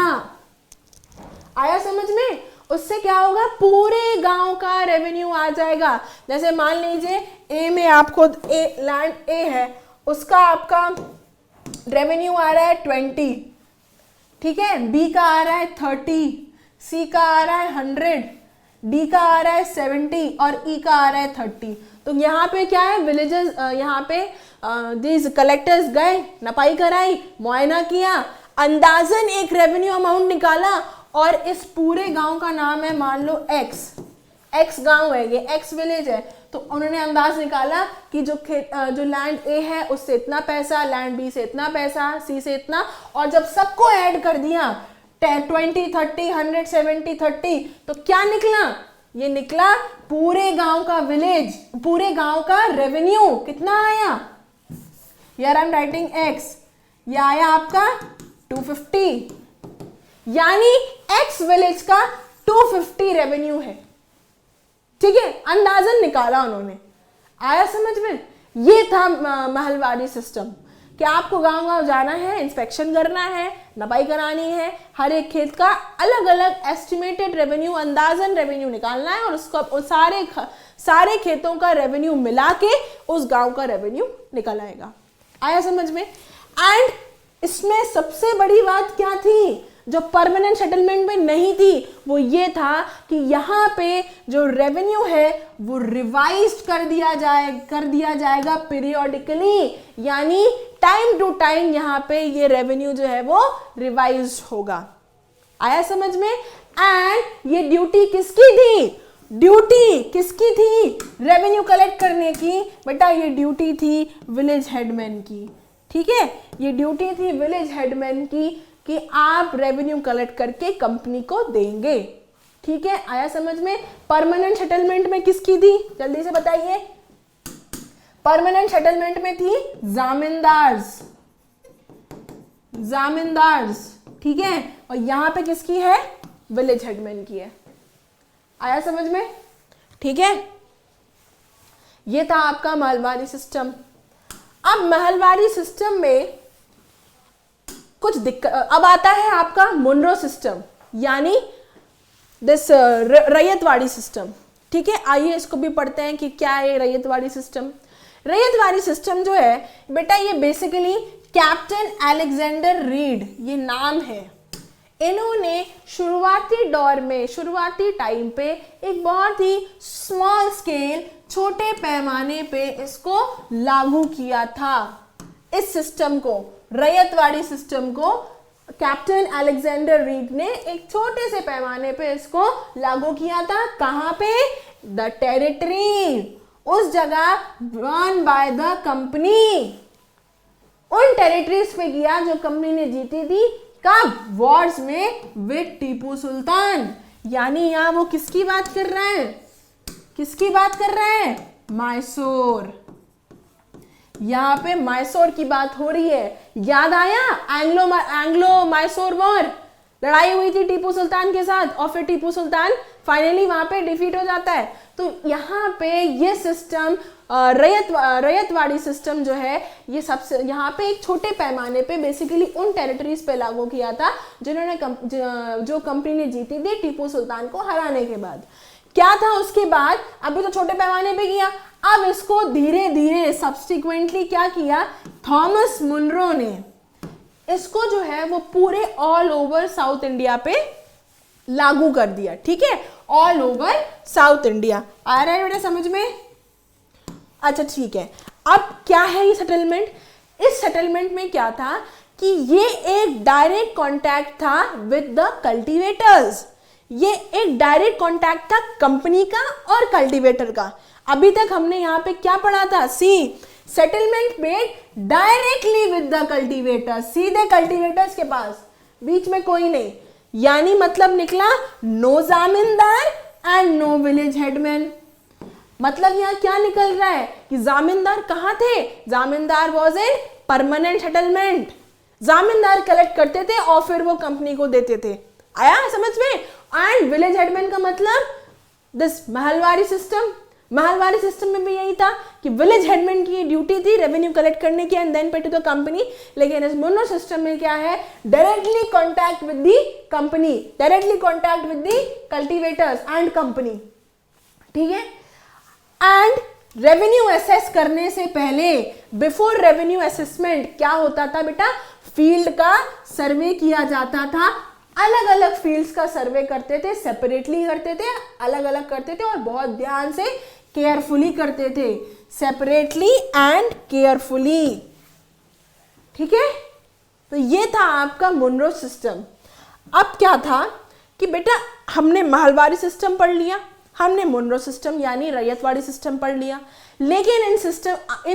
आया समझ में? उससे क्या होगा, पूरे गांव का रेवेन्यू आ जाएगा। जैसे मान लीजिए ए में आपको लैंड ए है, उसका आपका रेवेन्यू आ रहा है 20, ठीक है, बी का आ रहा है 30, सी का आ रहा है 100, डी का आ रहा है 70 और ई का आ रहा है 30। तो यहाँ पे क्या है, विलेजेस, यहाँ पे दिस कलेक्टर्स गए, नपाई कराई, मुआयना किया, अंदाजन एक रेवेन्यू अमाउंट निकाला, और इस पूरे गांव का नाम है मान लो एक्स गांव है, ये एक्स विलेज है, तो उन्होंने अंदाज निकाला कि जो लैंड ए है उससे इतना पैसा, लैंड बी से इतना पैसा, सी से इतना, और जब सबको ऐड कर दिया 20, 30, 100, 70, 30, तो क्या निकला, ये निकला पूरे गांव का पूरे गांव का रेवेन्यू कितना आया, यार आई एम राइटिंग एक्स, ये आया आपका 250, यानी एक्स विलेज का 250 रेवेन्यू है, ठीक है, अंदाजन निकाला उन्होंने। आया समझ में? ये था महलवारी सिस्टम, कि आपको गांव जाना है, इंस्पेक्शन करना है, नपाई करानी है, हर एक खेत का अलग अलग एस्टिमेटेड रेवेन्यू, अंदाजन रेवेन्यू निकालना है, और उसको सारे खेतों का रेवेन्यू मिला के उस गांव का रेवेन्यू निकल आएगा। आया समझ में? एंड इसमें सबसे बड़ी बात क्या थी जो परमानेंट सेटलमेंट में नहीं थी, वो ये था कि यहाँ पे जो रेवेन्यू है वो रिवाइज्ड कर दिया जाएगा पीरियोडिकली, यानी टाइम टू टाइम यहाँ पे ये रेवेन्यू जो है वो रिवाइज्ड होगा। आया समझ में? एंड ये ड्यूटी किसकी थी? रेवेन्यू कलेक्ट करने की। बेटा ये ड्यूटी थी विलेज हेडमैन की, ठीक है, ये ड्यूटी थी विलेज हेडमैन की कि आप रेवेन्यू कलेक्ट करके कंपनी को देंगे, ठीक है। आया समझ में? परमानेंट सेटलमेंट में किसकी थी, जल्दी से बताइए। परमानेंट सेटलमेंट में थी जामींदार्स, ठीक है, और यहां पे किसकी है, विलेज हेडमैन की है। आया समझ में? ठीक है, ये था आपका महलवारी सिस्टम। अब महलवारी सिस्टम में कुछ दिक्कत, अब आता है आपका मुनरो सिस्टम, यानी दिस रैयतवाड़ी सिस्टम, ठीक है। आइए इसको भी पढ़ते हैं कि क्या है रैयतवाड़ी सिस्टम। रैयतवाड़ी सिस्टम जो है बेटा, ये बेसिकली कैप्टन अलेक्जेंडर रीड, ये नाम है, इन्होंने शुरुआती टाइम पे एक बहुत ही स्मॉल स्केल, छोटे पैमाने पे इसको लागू किया था। इस सिस्टम को, रैयतवाड़ी सिस्टम को कैप्टन अलेक्जेंडर रीड ने एक छोटे से पैमाने पे इसको लागू किया था। कहां पे? द टेरिटरी, उस जगह रन बाय द कंपनी, उन टेरिटरीज पे किया जो कंपनी ने जीती थी। कब? वॉर्स में विद टीपू सुल्तान। यानी यहां वो किसकी बात कर रहे हैं? मैसूर। यहां पे मैसूर की बात हो रही है। याद आया एंग्लो मैसूर वॉर, लड़ाई हुई थी टीपू सुल्तान के साथ, और फिर टीपू सुल्तान फाइनली वहां पे डिफीट हो जाता है। तो यहाँ पे ये सिस्टम, रैयतवाड़ी सिस्टम जो है, ये सबसे यहाँ पे एक छोटे पैमाने पे बेसिकली उन टेरिटरीज पे लागू किया था जिन्होंने जो कंपनी ने जीती थी टीपू सुल्तान को हराने के बाद। क्या था उसके बाद? अभी तो छोटे पैमाने पे किया, अब इसको धीरे धीरे सब्सिक्वेंटली क्या किया, थॉमस मुनरो ने इसको जो है वो पूरे ऑल ओवर साउथ इंडिया पे लागू कर दिया। ठीक है, ऑल ओवर साउथ इंडिया। आ रहा है बेटा समझ में? अच्छा ठीक है, अब क्या है ये सेटलमेंट? इस सेटलमेंट में क्या था कि ये एक डायरेक्ट कॉन्टैक्ट था विद द कल्टीवेटर्स। ये एक डायरेक्ट कॉन्टैक्ट था कंपनी का और कल्टीवेटर का। अभी तक हमने यहाँ पे क्या पढ़ा था? See, settlement made directly with the cultivator, सीधे कल्टीवेटर्स के पास, बीच में कोई नहीं। यानी मतलब निकला no zamindar and no village headman. मतलब यहाँ क्या निकल रहा है कि जामींदार कहाँ थे, zamindar was in permanent settlement, zamindar collect करते थे और फिर वो कंपनी को देते थे। आया समझ में? एंड विलेज हेडमैन का मतलब this Mahalwari system, mahalwari system में भी यही था कि विलेज हेडमैन की ड्यूटी थी रेवेन्यू कलेक्ट करने की एंड देन पे टू द कंपनी। लेकिन इस मुन्नो सिस्टम में क्या है, directly contact with the company, directly contact with the cultivators and company. ठीक है। एंड रेवेन्यू असेस करने से पहले, बिफोर रेवेन्यू असेसमेंट क्या होता था बेटा, फील्ड का सर्वे किया जाता था। अलग अलग फील्ड्स का सर्वे करते थे, सेपरेटली करते थे, अलग अलग करते थे और बहुत ध्यान से केयरफुली करते थे, सेपरेटली एंड केयरफुली। ठीक है। तो ये था आपका मुनरो सिस्टम। अब क्या था कि बेटा हमने महलवारी सिस्टम पढ़ लिया, हमने मुनरो सिस्टम यानी रैयतवाड़ी सिस्टम पढ़ लिया, लेकिन इन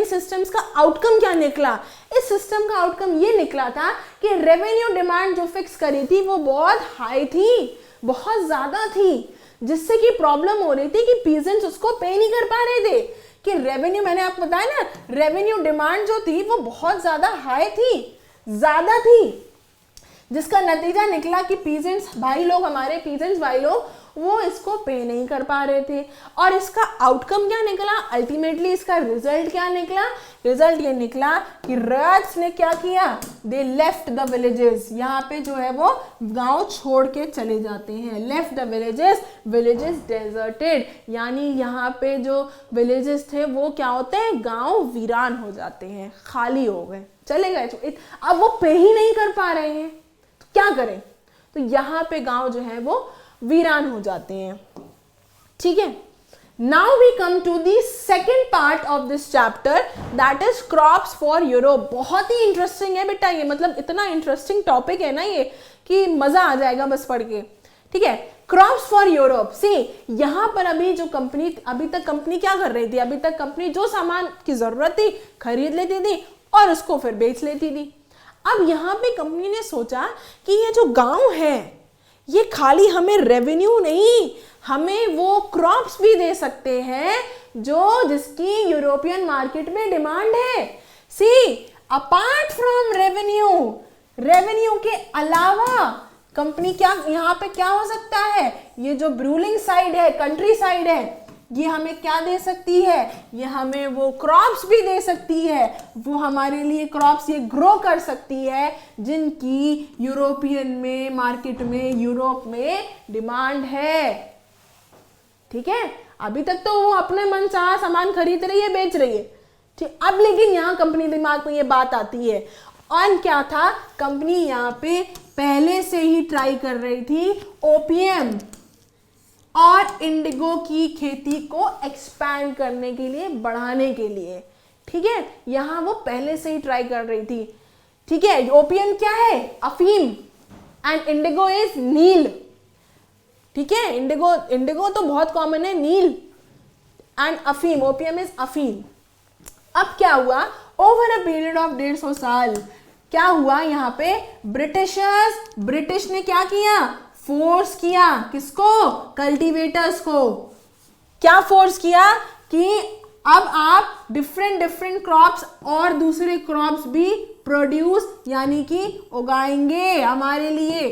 सिस्टम्स का आउटकम क्या निकला? इस सिस्टम का आउटकम ये निकला था कि रेवेन्यू डिमांड जो फिक्स करी थी वो बहुत हाई थी, बहुत ज्यादा थी, जिससे कि प्रॉब्लम हो रही थी कि पीजेंट्स उसको पे नहीं कर पा रहे थे। कि रेवेन्यू, मैंने आपको बताया ना, रेवेन्यू डिमांड जो थी वो बहुत ज्यादा हाई थी, ज्यादा थी, जिसका नतीजा निकला कि पीजेंट्स भाई लोग, हमारे पीजेंट्स भाई लोग वो इसको पे नहीं कर पा रहे थे। और इसका आउटकम क्या निकला, अल्टीमेटली इसका रिजल्ट क्या निकला? रिजल्ट ये निकला कि रैट्स ने क्या किया, दे लेफ्ट द विलेजेस। यहाँ पे जो है वो गांव छोड़ के चले जाते हैं, left the villages, villages deserted, यानी यहाँ पे जो विलेजेस थे वो क्या होते हैं, गांव वीरान हो जाते हैं, खाली हो गए, चले गए। अब वो पे ही नहीं कर पा रहे हैं तो क्या करें? तो यहाँ पे गांव जो है वो वीरान हो जाते हैं। ठीक है। Now we come to the second part of this chapter, that is crops for Europe. बहुत ही इंटरेस्टिंग है बेटा ये, मतलब इतना इंटरेस्टिंग टॉपिक है ना ये कि मजा आ जाएगा बस पढ़ के। ठीक है। Crops for Europe. सी यहाँ पर अभी तक कंपनी क्या कर रही थी, अभी तक कंपनी जो सामान की जरूरत थी खरीद लेती थी और उसको फिर बेच लेती थी। अब यहाँ पे कंपनी ने सोचा कि ये जो गांव है ये खाली हमें रेवेन्यू नहीं, हमें वो क्रॉप्स भी दे सकते हैं जो जिसकी यूरोपियन मार्केट में डिमांड है। सी अपार्ट फ्रॉम रेवेन्यू के अलावा कंपनी क्या यहाँ पे क्या हो सकता है, ये जो ब्रूलिंग साइड है, कंट्री साइड है, ये हमें क्या दे सकती है, ये हमें वो क्रॉप्स भी दे सकती है, वो हमारे लिए क्रॉप्स ये ग्रो कर सकती है जिनकी यूरोपियन में मार्केट में, यूरोप में डिमांड है। ठीक है। अभी तक तो वो अपने मन चाहा सामान खरीद रही है, बेच रही है। ठीक। अब लेकिन यहाँ कंपनी दिमाग में ये बात आती है, और क्या था, कंपनी यहाँ पे पहले से ही ट्राई कर रही थी ओपीएम और इंडिगो की खेती को एक्सपैंड करने के लिए, बढ़ाने के लिए। ठीक है। यहां वो पहले से ही ट्राई कर रही थी। ठीक है। ओपीएम क्या है, अफीम, एंड इंडिगो इज नील। ठीक है। इंडिगो तो बहुत कॉमन है, नील एंड अफीम, ओपीएम इज अफीम। अब क्या हुआ, ओवर अ पीरियड ऑफ 150 साल क्या हुआ, यहाँ पे ब्रिटिश ने क्या किया, फोर्स किया, किसको, कल्टीवेटर्स को। क्या फोर्स किया कि अब आप डिफरेंट क्रॉप्स और दूसरे क्रॉप्स भी प्रोड्यूस यानी कि उगाएंगे हमारे लिए।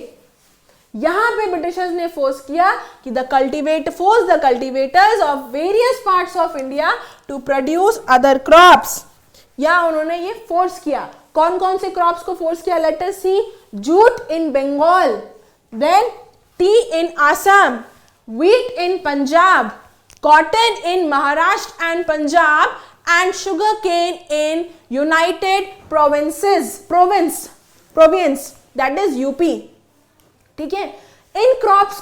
यहां पे ब्रिटिशर्स ने फोर्स किया कि the cultivators of various parts of India to produce other crops. या उन्होंने ये फोर्स किया, कौन कौन से क्रॉप्स को फोर्स किया, let us see. Jute in Bengal, then tea in Assam, wheat in Punjab, cotton in Maharashtra and Punjab, and sugarcane in United province, that is UP। ठीक है। इन क्रॉप्स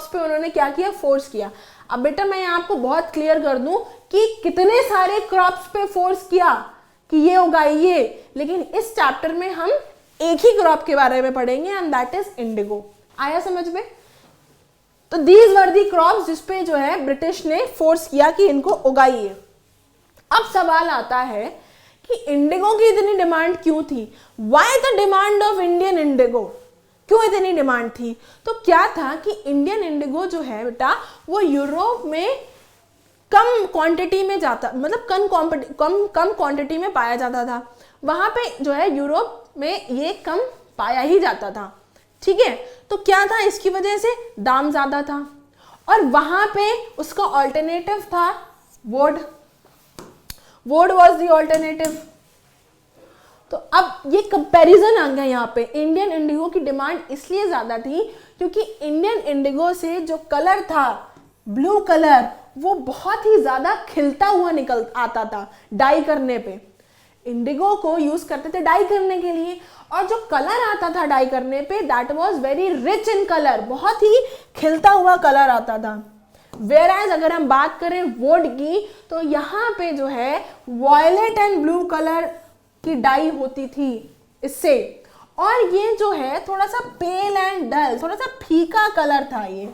पे उन्होंने क्या किया, फोर्स किया। अब बेटा मैं आपको बहुत क्लियर कर दूं कि कितने सारे क्रॉप्स पे फोर्स किया कि ये उगाइए, लेकिन इस चैप्टर में हम एक ही क्रॉप के बारे में पढ़ेंगे एंड दैट इज इंडिगो। आया समझ में? तो दीज वर दी क्रॉप्स जिसपे जो है ब्रिटिश ने फोर्स किया कि इनको उगाइए। अब सवाल आता है कि इंडिगो की इतनी डिमांड क्यों थी, why the demand of Indian Indigo. क्यों इतनी डिमांड थी? तो क्या था कि इंडियन इंडिगो जो है बेटा वो यूरोप में कम क्वांटिटी में जाता, मतलब कम क्वांटिटी में पाया जाता था। वहां पे जो है यूरोप में ये कम पाया ही जाता था, ठीक है। तो क्या था, इसकी वजह से दाम ज्यादा था और वहां पे उसका ऑल्टरनेटिव था वोड। वोड वाज द ऑल्टरनेटिव। तो अब ये कंपैरिजन आ गया यहाँ पे। इंडियन इंडिगो की डिमांड इसलिए ज्यादा थी क्योंकि इंडियन इंडिगो से जो कलर था ब्लू कलर, वो बहुत ही ज्यादा खिलता हुआ निकल आता था डाई करने पे। इंडिगो को यूज करते थे डाई करने के लिए, और जो कलर आता था डाई करने पे that was very rich in colour, बहुत ही खिलता हुआ कलर आता था। वेयरएज अगर हम बात करें वोड की, तो यहाँ पे जो है वॉयलेट एंड ब्लू कलर की डाई होती थी इससे, और ये जो है थोड़ा सा पेल एंड डल, थोड़ा सा फीका कलर था ये,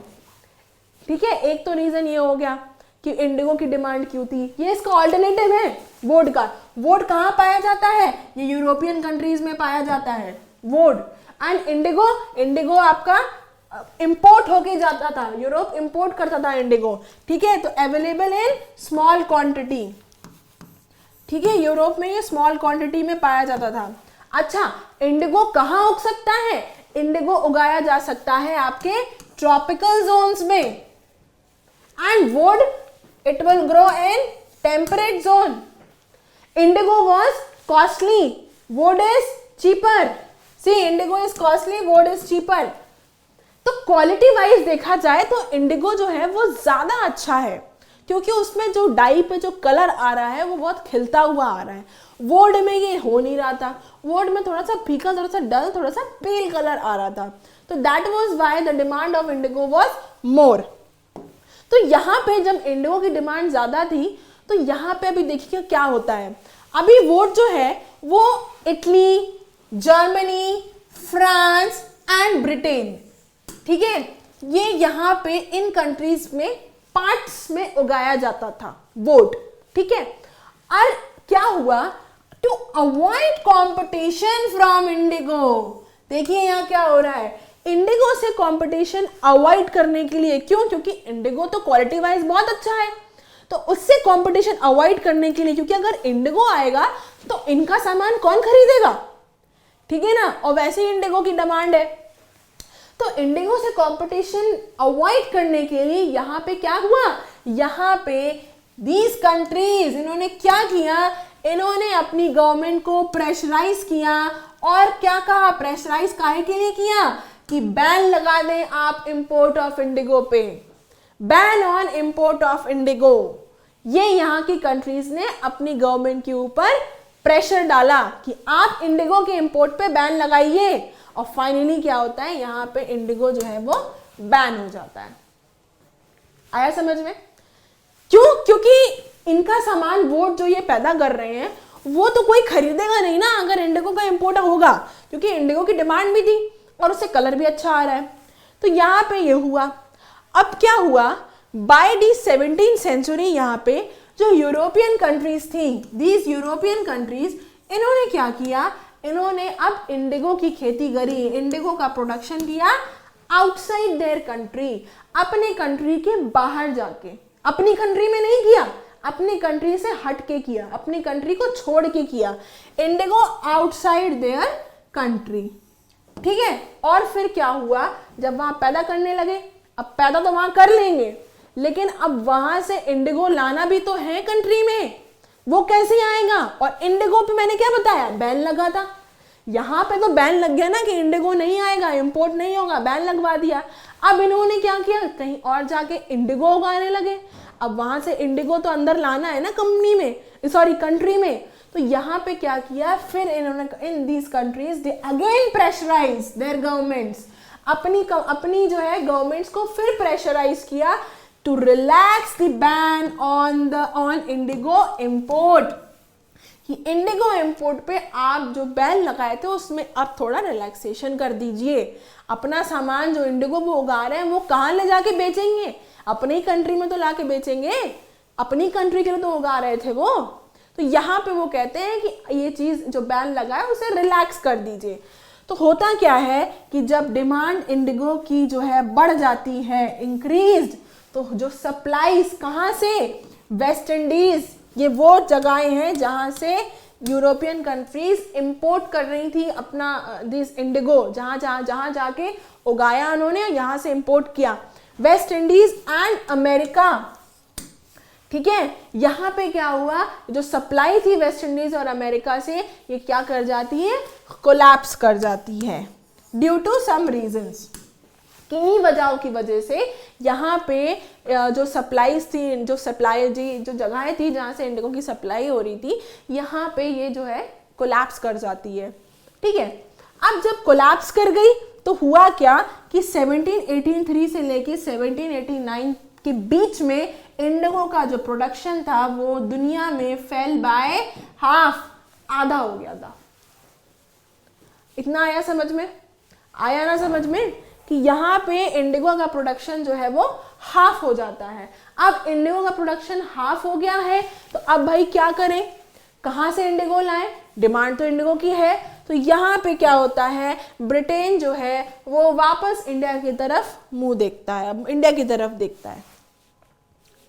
ठीक है। एक तो रीजन ये हो गया कि इंडिगो की डिमांड क्यों थी। ये इसका ऑल्टरनेटिव है वोड का। वोड कहाँ पाया जाता है? ये यूरोपियन कंट्रीज में पाया जाता है वोड। एंड इंडिगो, इंडिगो आपका इंपोर्ट होके जाता था, यूरोप इंपोर्ट करता था इंडिगो, ठीक है। तो अवेलेबल इन स्मॉल क्वांटिटी, ठीक है। यूरोप में ये स्मॉल क्वांटिटी में पाया जाता था। अच्छा, इंडिगो कहाँ उग सकता है? इंडिगो उगाया जा सकता है आपके ट्रॉपिकल जोन्स में, and wood it will grow in temperate zone. Indigo was costly, wood is cheaper. See, indigo is costly, wood is cheaper. तो क्वालिटी वाइज देखा जाए तो इंडिगो जो है वो ज्यादा अच्छा है, क्योंकि उसमें जो डाई पे जो कलर आ रहा है वो बहुत खिलता हुआ आ रहा है। वोड में ये हो नहीं रहा था, वोड में थोड़ा सा फीका, थोड़ा सा डल, थोड़ा सा पेल कलर आ रहा था। तो that was why the demand of Indigo was more. तो यहाँ पे जब इंडिगो की डिमांड ज्यादा थी, तो यहाँ पे अभी देखिए क्या होता है। अभी वोट जो है वो Italy, Germany, France and Britain, ठीक है, ये यहाँ पे इन कंट्रीज में पार्ट्स में उगाया जाता था वोट, ठीक है। और क्या हुआ, to avoid competition from indigo, देखिए यहाँ क्या हो रहा है, इंडिगो से कंपटीशन अवॉइड करने के लिए। क्यों? क्योंकि इंडिगो तो क्वालिटी वाइज बहुत अच्छा है, तो उससे कंपटीशन अवॉइड करने के लिए, क्योंकि अगर इंडिगो आएगा तो इनका सामान कौन खरीदेगा, ठीक है ना। और वैसे ही इंडिगो की डिमांड है, तो इंडिगो से कंपटीशन अवॉइड करने के लिए यहाँ पे क्या हुआ, यहाँ पे दीज कंट्रीज, इन्होंने क्या किया, इन्होंने अपनी गवर्नमेंट को प्रेशराइज किया। और क्या कहा, प्रेशराइज काहे के लिए किया कि बैन लगा दें आप इंपोर्ट ऑफ इंडिगो पे, ban on import of Indigo. ये यहाँ की कंट्रीज ने अपनी गवर्नमेंट के ऊपर प्रेशर डाला कि आप इंडिगो के इंपोर्ट पे बैन लगाइए, और फाइनली क्या होता है, यहाँ पे इंडिगो जो है वो बैन हो जाता है। आया समझ में? क्यों? क्योंकि इनका सामान वोट जो ये पैदा कर रहे हैं वो तो कोई खरीदेगा नहीं ना अगर इंडिगो का इंपोर्ट होगा, क्योंकि इंडिगो की डिमांड भी थी और उससे कलर भी अच्छा आ रहा है। तो यहाँ पे ये हुआ। अब क्या हुआ, बाय दी 17th सेंचुरी यहाँ पे जो यूरोपियन कंट्रीज थी, दीज यूरोपियन कंट्रीज, इन्होंने क्या किया, इन्होंने अब इंडिगो की खेती करी, इंडिगो का प्रोडक्शन किया आउटसाइड देयर कंट्री, अपने कंट्री के बाहर जाके, अपनी कंट्री में नहीं किया, अपनी कंट्री से हट के किया, अपनी कंट्री को छोड़ के किया, इंडिगो आउटसाइड देयर कंट्री, ठीक है। और फिर क्या हुआ, जब वहां पैदा करने लगे, अब पैदा तो वहां कर लेंगे, लेकिन अब वहां से इंडिगो लाना भी तो है कंट्री में, वो कैसे आएगा। और इंडिगो पे मैंने क्या बताया, बैन लगा था। यहाँ पे तो बैन लग गया ना कि इंडिगो नहीं आएगा, इंपोर्ट नहीं होगा, बैन लगवा दिया। अब इन्होंने क्या किया, कहीं और जाके इंडिगो उगाने लगे। अब वहां से इंडिगो तो अंदर लाना है ना कंपनी में, सॉरी कंट्री में। तो यहाँ पे क्या किया, फिर इन्होंने in these countries they again pressurise their governments, अपनी जो है गवर्नमेंट्स को फिर प्रेशराइज किया to relax the ban on indigo import, कि इंडिगो इंपोर्ट पे आप जो बैन लगाए थे उसमें अब थोड़ा रिलैक्सेशन कर दीजिए। अपना सामान जो इंडिगो वो उगा रहे हैं वो कहाँ ले जाके बेचेंगे, अपनी ही कंट्री में तो लाके बेचेंगे, अपनी कंट्री के लिए तो उगा रहे थे वो। तो यहाँ पे वो कहते हैं कि ये चीज जो बैन लगा है उसे रिलैक्स कर दीजिए। तो होता क्या है कि जब डिमांड इंडिगो की जो है बढ़ जाती है, इंक्रीज, तो जो सप्लाईज कहाँ से, वेस्ट इंडीज, ये वो जगहें हैं जहाँ से यूरोपियन कंट्रीज इंपोर्ट कर रही थी अपना दिस इंडिगो, जहाँ जाके उगाया उन्होंने, यहाँ से इंपोर्ट किया, वेस्ट इंडीज एंड अमेरिका। ठीक है, यहाँ पे क्या हुआ, जो सप्लाई थी वेस्ट इंडीज और अमेरिका से, ये क्या कर जाती है, कोलैप्स कर जाती है ड्यू टू सम रीजंस। किन्हीं वजहों की वजह से यहाँ पे जो सप्लाईज थी, जो जगहें थी जहाँ से इंडिगो की सप्लाई हो रही थी, यहाँ पे ये जो है कोलैप्स कर जाती है। ठीक है, अब जब कोलैप्स कर गई तो हुआ क्या कि 1783 से लेके 1789 के बीच में इंडिगो का जो प्रोडक्शन था वो दुनिया में फेल बाय हाफ, आधा हो गया था। इतना आया समझ में, आया ना समझ में कि यहाँ पे इंडिगो का प्रोडक्शन जो है वो हाफ हो जाता है। अब इंडिगो का प्रोडक्शन हाफ हो गया है तो अब भाई क्या करें, कहाँ से इंडिगो लाएं, डिमांड तो इंडिगो की है। तो यहाँ पे क्या होता है, ब्रिटेन जो है वो वापस इंडिया की तरफ मुंह देखता है, इंडिया की तरफ देखता है।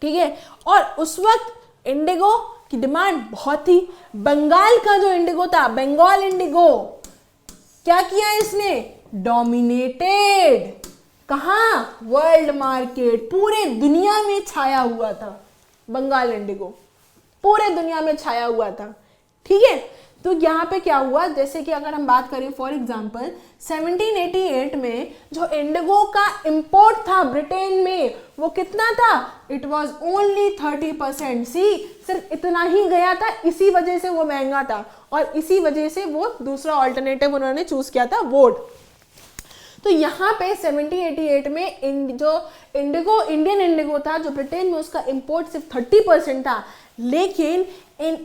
ठीक है, और उस वक्त इंडिगो की डिमांड बहुत थी। बंगाल का जो इंडिगो था, बंगाल इंडिगो, क्या किया इसने, डोमिनेटेड, कहाँ, वर्ल्ड मार्केट, पूरे दुनिया में छाया हुआ था बंगाल इंडिगो, पूरे दुनिया में छाया हुआ था। ठीक है, तो यहाँ पे क्या हुआ, जैसे कि अगर हम बात करें फॉर एग्जांपल 1788 में जो इंडिगो का इंपोर्ट था ब्रिटेन में वो कितना था, इट वाज ओनली 30%। सिर्फ इतना ही गया था, इसी वजह से वो महंगा था और इसी वजह से वो दूसरा ऑल्टरनेटिव उन्होंने चूज किया था, वोट। तो यहाँ पे 1788 में जो इंडिगो, इंडियन इंडिगो था जो ब्रिटेन में, उसका इंपोर्ट सिर्फ 30% था। लेकिन इन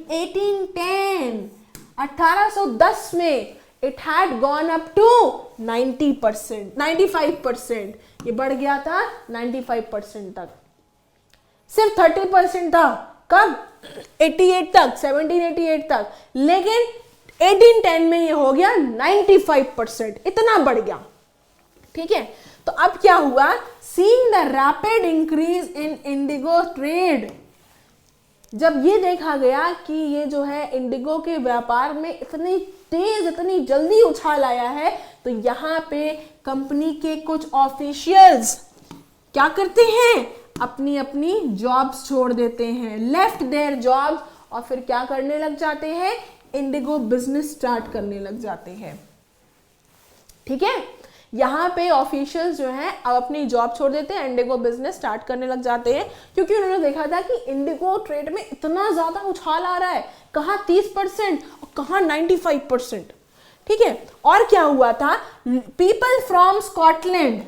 1810 में it had gone up to 90%, 95%, ये बढ़ गया था 95% तक। सिर्फ 30% था कब, 88 तक, 1788 तक, लेकिन 1810 में ये हो गया 95%, इतना बढ़ गया। ठीक है, तो अब क्या हुआ, seeing the rapid increase in Indigo trade, जब ये देखा गया कि ये जो है इंडिगो के व्यापार में इतनी तेज, इतनी जल्दी उछाल आया है, तो यहाँ पे कंपनी के कुछ ऑफिशियल्स क्या करते हैं, अपनी अपनी जॉब्स छोड़ देते हैं, लेफ्ट देयर जॉब्स, और फिर क्या करने लग जाते हैं, इंडिगो बिजनेस स्टार्ट करने लग जाते हैं। ठीक है, यहाँ पे ऑफिशियल्स जो हैं अब अपनी जॉब छोड़ देते हैं, इंडिगो बिजनेस स्टार्ट करने लग जाते हैं, क्योंकि उन्होंने देखा था कि इंडिगो ट्रेड में इतना ज़्यादा उछाल आ रहा है, कहाँ 30% और कहाँ 95%। ठीक है, और क्या हुआ था, पीपल फ्रॉम स्कॉटलैंड,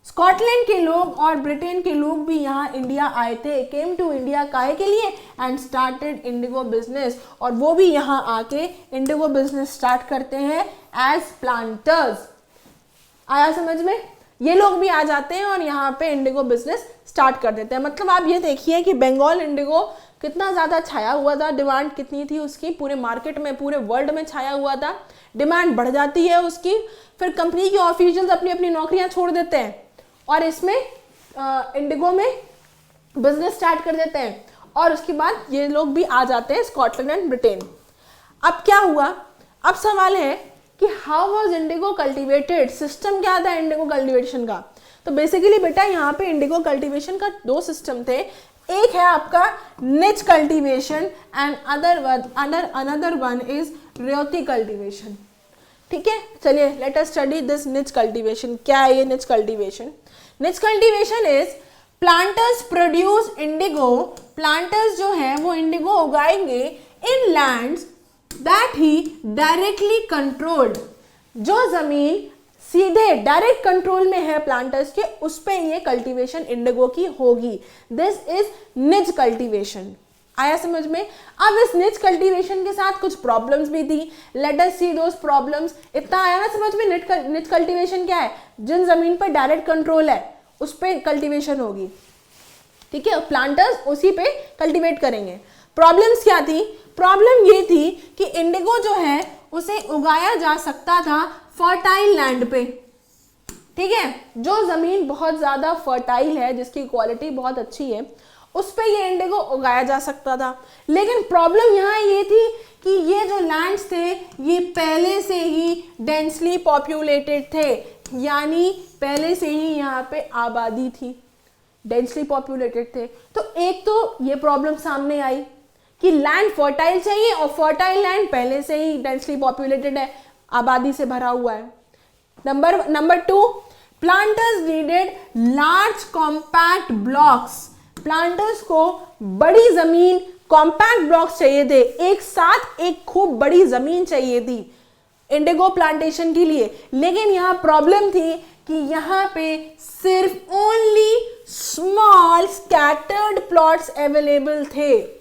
स्कॉटलैंड के लोग और ब्रिटेन के लोग भी यहाँ इंडिया आए थे, केम टू इंडिया, काहे के लिए, एंड स्टार्टेड इंडिगो बिजनेस, और वो भी यहाँ आके इंडिगो बिजनेस स्टार्ट करते हैं एज प्लांटर्स। आया समझ में, ये लोग भी आ जाते हैं और यहाँ पे इंडिगो बिजनेस स्टार्ट कर देते हैं। मतलब आप ये देखिए कि बंगाल इंडिगो कितना ज़्यादा छाया हुआ था, डिमांड कितनी थी उसकी, पूरे मार्केट में, पूरे वर्ल्ड में छाया हुआ था, डिमांड बढ़ जाती है उसकी, फिर कंपनी के ऑफिशियल्स अपनी अपनी नौकरियाँ छोड़ देते हैं और इसमें इंडिगो में बिजनेस स्टार्ट कर देते हैं, और उसके बाद ये लोग भी आ जाते हैं स्कॉटलैंड एंड ब्रिटेन। अब क्या हुआ, अब सवाल है कि how was Indigo cultivated, system क्या था इंडिगो कल्टीवेशन का। तो बेसिकली बेटा यहाँ पे इंडिगो कल्टीवेशन का दो सिस्टम थे, एक है आपका nij cultivation and another one is ryoti cultivation. ठीक है, चलिए let us study this nij cultivation. क्या है ये nij cultivation? Nij cultivation is planters produce indigo, planters जो है वो इंडिगो उगाएंगे in lands that he directly controlled, जो जमीन सीधे डायरेक्ट कंट्रोल में है प्लांटर्स के, उस पे ये कल्टीवेशन इंडिगो की होगी। दिस इज निच कल्टीवेशन। आया समझ में? अब इस निच कल्टीवेशन के साथ कुछ प्रॉब्लम्स भी थी, लेट अस सी दोस प्रॉब्लम्स। इतना आया ना समझ में? निच कल्टीवेशन क्या है? जिन जमीन पर डायरेक्ट कंट्रोल है उस पे कल्टीवेशन होगी, ठीक है, प्लांटर्स उसी पे कल्टीवेट करेंगे। प्रॉब्लम्स क्या थी? प्रॉब्लम ये थी कि इंडिगो जो है उसे उगाया जा सकता था फर्टाइल लैंड पे, ठीक है, जो जमीन बहुत ज्यादा फर्टाइल है, जिसकी क्वालिटी बहुत अच्छी है, उस पे ये इंडिगो उगाया जा सकता था। लेकिन प्रॉब्लम यहाँ ये थी कि ये जो लैंड्स थे ये पहले से ही डेंसली पॉपुलेटेड थे, यानी पहले से ही यहाँ पे आबादी थी, डेंसली पॉपुलेटेड थे। तो एक तो ये प्रॉब्लम सामने आई कि लैंड फर्टाइल चाहिए और फर्टाइल लैंड पहले से ही डेंसली पॉपुलेटेड है, आबादी से भरा हुआ है। Number 2, planters needed large compact blocks. Planters को बड़ी जमीन, कॉम्पैक्ट ब्लॉक्स चाहिए थे, एक साथ एक खूब बड़ी जमीन चाहिए थी इंडिगो प्लांटेशन के लिए। लेकिन यहाँ प्रॉब्लम थी कि यहाँ पे सिर्फ only small scattered plots available थे।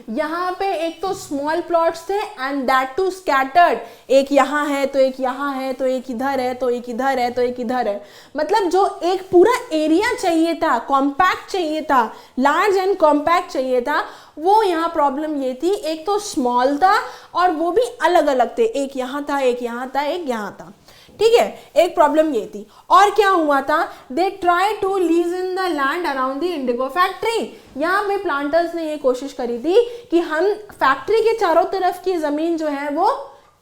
यहाँ पे एक तो स्मॉल प्लॉट्स थे एंड दैट टू स्कैटर्ड, एक यहाँ है तो एक यहाँ है तो एक इधर है तो एक इधर है तो एक इधर है। मतलब जो एक पूरा एरिया चाहिए था, कॉम्पैक्ट चाहिए था, लार्ज एंड कॉम्पैक्ट चाहिए था, वो यहाँ प्रॉब्लम ये थी, एक तो स्मॉल था और वो भी अलग अलग थे, एक यहाँ था, एक यहाँ था, एक यहाँ था, ठीक है, एक प्रॉब्लम ये थी। और क्या हुआ था, they try to lease in the land around the indigo factory. यहाँ पे प्लांटर्स ने ये कोशिश करी थी कि हम फैक्ट्री के चारों तरफ की जमीन जो है वो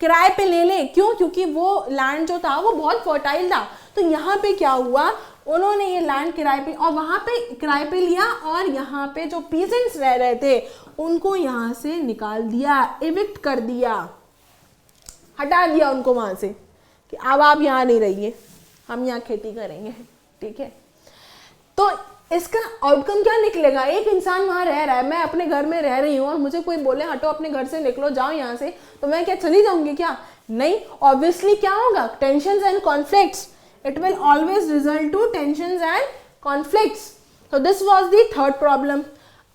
किराए पे ले लें। क्यों? क्योंकि वो लैंड जो था वो बहुत फर्टाइल था। तो यहाँ पे क्या हुआ, उन्होंने ये लैंड किराए पे और वहां पे किराए पे लिया और यहाँ पे जो पीजेंट्स रह रहे थे उनको यहाँ से निकाल दिया, एविक्ट कर दिया, हटा दिया उनको वहां से कि अब आप यहाँ नहीं रहिए, हम यहाँ खेती करेंगे, ठीक है। तो इसका आउटकम क्या निकलेगा, एक इंसान वहां रह रहा है, मैं अपने घर में रह रही हूँ और मुझे कोई बोले हटो अपने घर से निकलो, जाओ यहाँ से, तो मैं क्या चली जाऊंगी क्या? नहीं, ऑब्वियसली क्या होगा, tensions and conflicts, it will always result to tensions and conflicts. तो this was the third problem.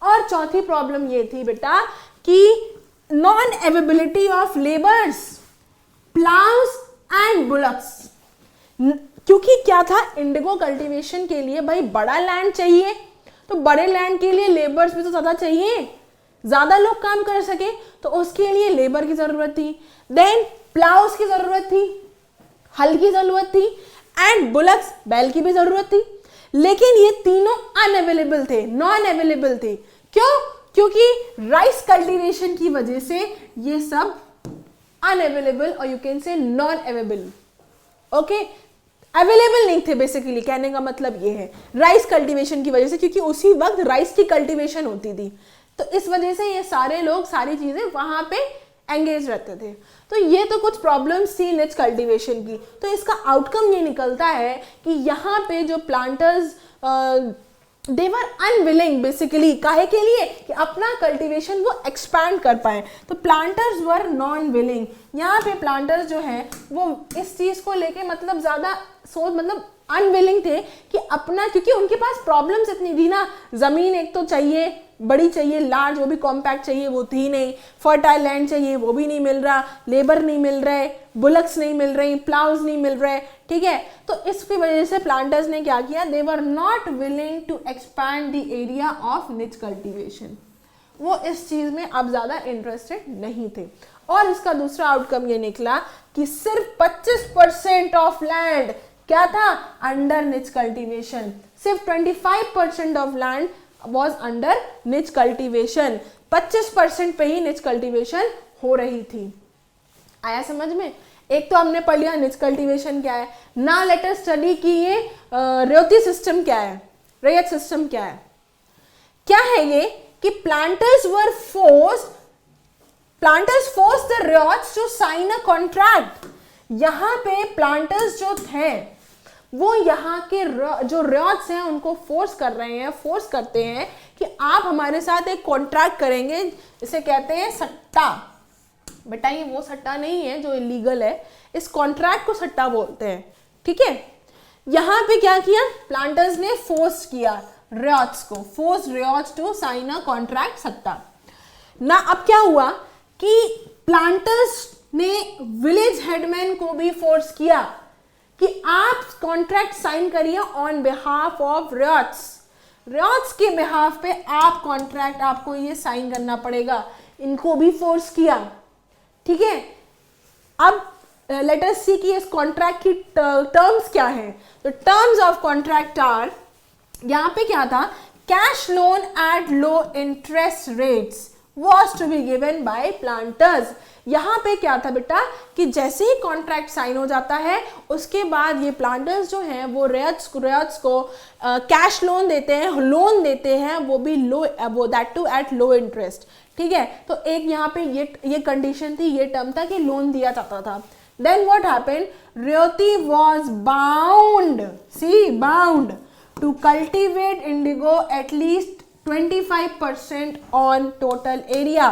और चौथी प्रॉब्लम ये थी बेटा कि non availability of labours, ploughs and bullocks. क्योंकि क्या था, इंडिगो कल्टीवेशन के लिए भाई बड़ा लैंड चाहिए, तो बड़े लैंड के लिए लेबर्स भी तो ज्यादा चाहिए, ज्यादा लोग काम कर सके, तो उसके लिए लेबर की जरूरत थी, देन प्लाउज की जरूरत थी, हल की जरूरत थी, एंड बुलक्स, बैल की भी जरूरत थी। लेकिन ये तीनों अनअवेलेबल थे, नॉन अवेलेबल थे। क्यों? क्योंकि राइस कल्टीवेशन की वजह से ये सब अनअवेलेबल और यू कैन से नॉन अवेलेबल, ओके, अवेलेबल नहीं थे बेसिकली, कहने का मतलब ये है राइस कल्टीवेशन की वजह से, क्योंकि उसी वक्त राइस की कल्टीवेशन होती थी, तो इस वजह से ये सारे लोग सारी चीजें वहां पे एंगेज रहते थे। तो ये तो कुछ प्रॉब्लम्स थी निच कल्टीवेशन की। तो इसका आउटकम ये निकलता है कि यहाँ पे जो प्लांटर्स दे वर अनविलिंग बेसिकली, काहे के लिए कि अपना कल्टीवेशन वो एक्सपैंड कर पाए, तो प्लांटर्स वर नॉन विलिंग। यहाँ पे प्लांटर्स जो है वो इस चीज को लेके मतलब ज्यादा मतलब अनविलिंग थे कि अपना, क्योंकि उनके पास प्रॉब्लम्स इतनी थी ना, जमीन एक तो चाहिए, बड़ी चाहिए, लार्ज, वो भी कॉम्पैक्ट चाहिए, वो थी नहीं, फर्टाइल लैंड चाहिए, वो भी नहीं मिल रहा, लेबर नहीं मिल रहे, बुलक्स नहीं मिल रही, प्लाउज नहीं मिल रहे, ठीक है। तो इसकी वजह से प्लांटर्स ने क्या किया, they were not willing to expand the area of nij cultivation, वो इस चीज में अब ज्यादा इंटरेस्टेड नहीं थे। और इसका दूसरा आउटकम ये निकला कि सिर्फ 25% ऑफ लैंड क्या था, अंडर निच कल्टीवेशन, सिर्फ 25% ऑफ लैंड वॉज अंडर निच कल्टीवेशन, 25% पे ही निच कल्टीवेशन हो रही थी। आया समझ में? एक तो हमने पढ़ लिया निच कल्टीवेशन क्या है। नाउ लेट अस स्टडी कि ये रैयती सिस्टम क्या है, रैयत सिस्टम क्या है। क्या है ये कि planters force the ryots to sign a contract. यहाँ पे प्लांटर्स जो थे वो यहाँ के जो रैयट्स हैं उनको फोर्स करते हैं कि आप हमारे साथ एक कॉन्ट्रैक्ट करेंगे, इसे कहते हैं सट्टा। बेटा ये वो सट्टा नहीं है जो इलीगल है, इस कॉन्ट्रैक्ट को सट्टा बोलते हैं, ठीक है। यहाँ पे क्या किया, प्लांटर्स ने फोर्स किया रैयट्स को, force ryots to sign a contract सट्टा ना। अब क्या हुआ कि प्लांटर्स ने विलेज हेडमैन को भी फोर्स किया कि आप कॉन्ट्रैक्ट साइन करिए ऑन बिहाफ ऑफ रैयट्स, रैयट्स के बिहाफ पे आप कॉन्ट्रैक्ट, आपको ये साइन करना पड़ेगा, इनको भी फोर्स किया, ठीक है। अब लेट अस सी कि इस कॉन्ट्रैक्ट की टर्म्स क्या है। तो टर्म्स ऑफ कॉन्ट्रैक्ट आर, यहाँ पे क्या था, cash loan eight low interest rates was to be given by planters। यहाँ पे क्या था बेटा कि जैसे ही कॉन्ट्रैक्ट साइन हो जाता है उसके बाद ये प्लांटर्स जो हैं वो रेट्स को कैश लोन देते हैं, वो भी लो, वो that too at low interest. ठीक है, तो एक यहाँ पे ये कंडीशन थी, ये टर्म था कि लोन दिया जाता था। Then what happened, ryoti was bound to cultivate indigo at least 25% on total area.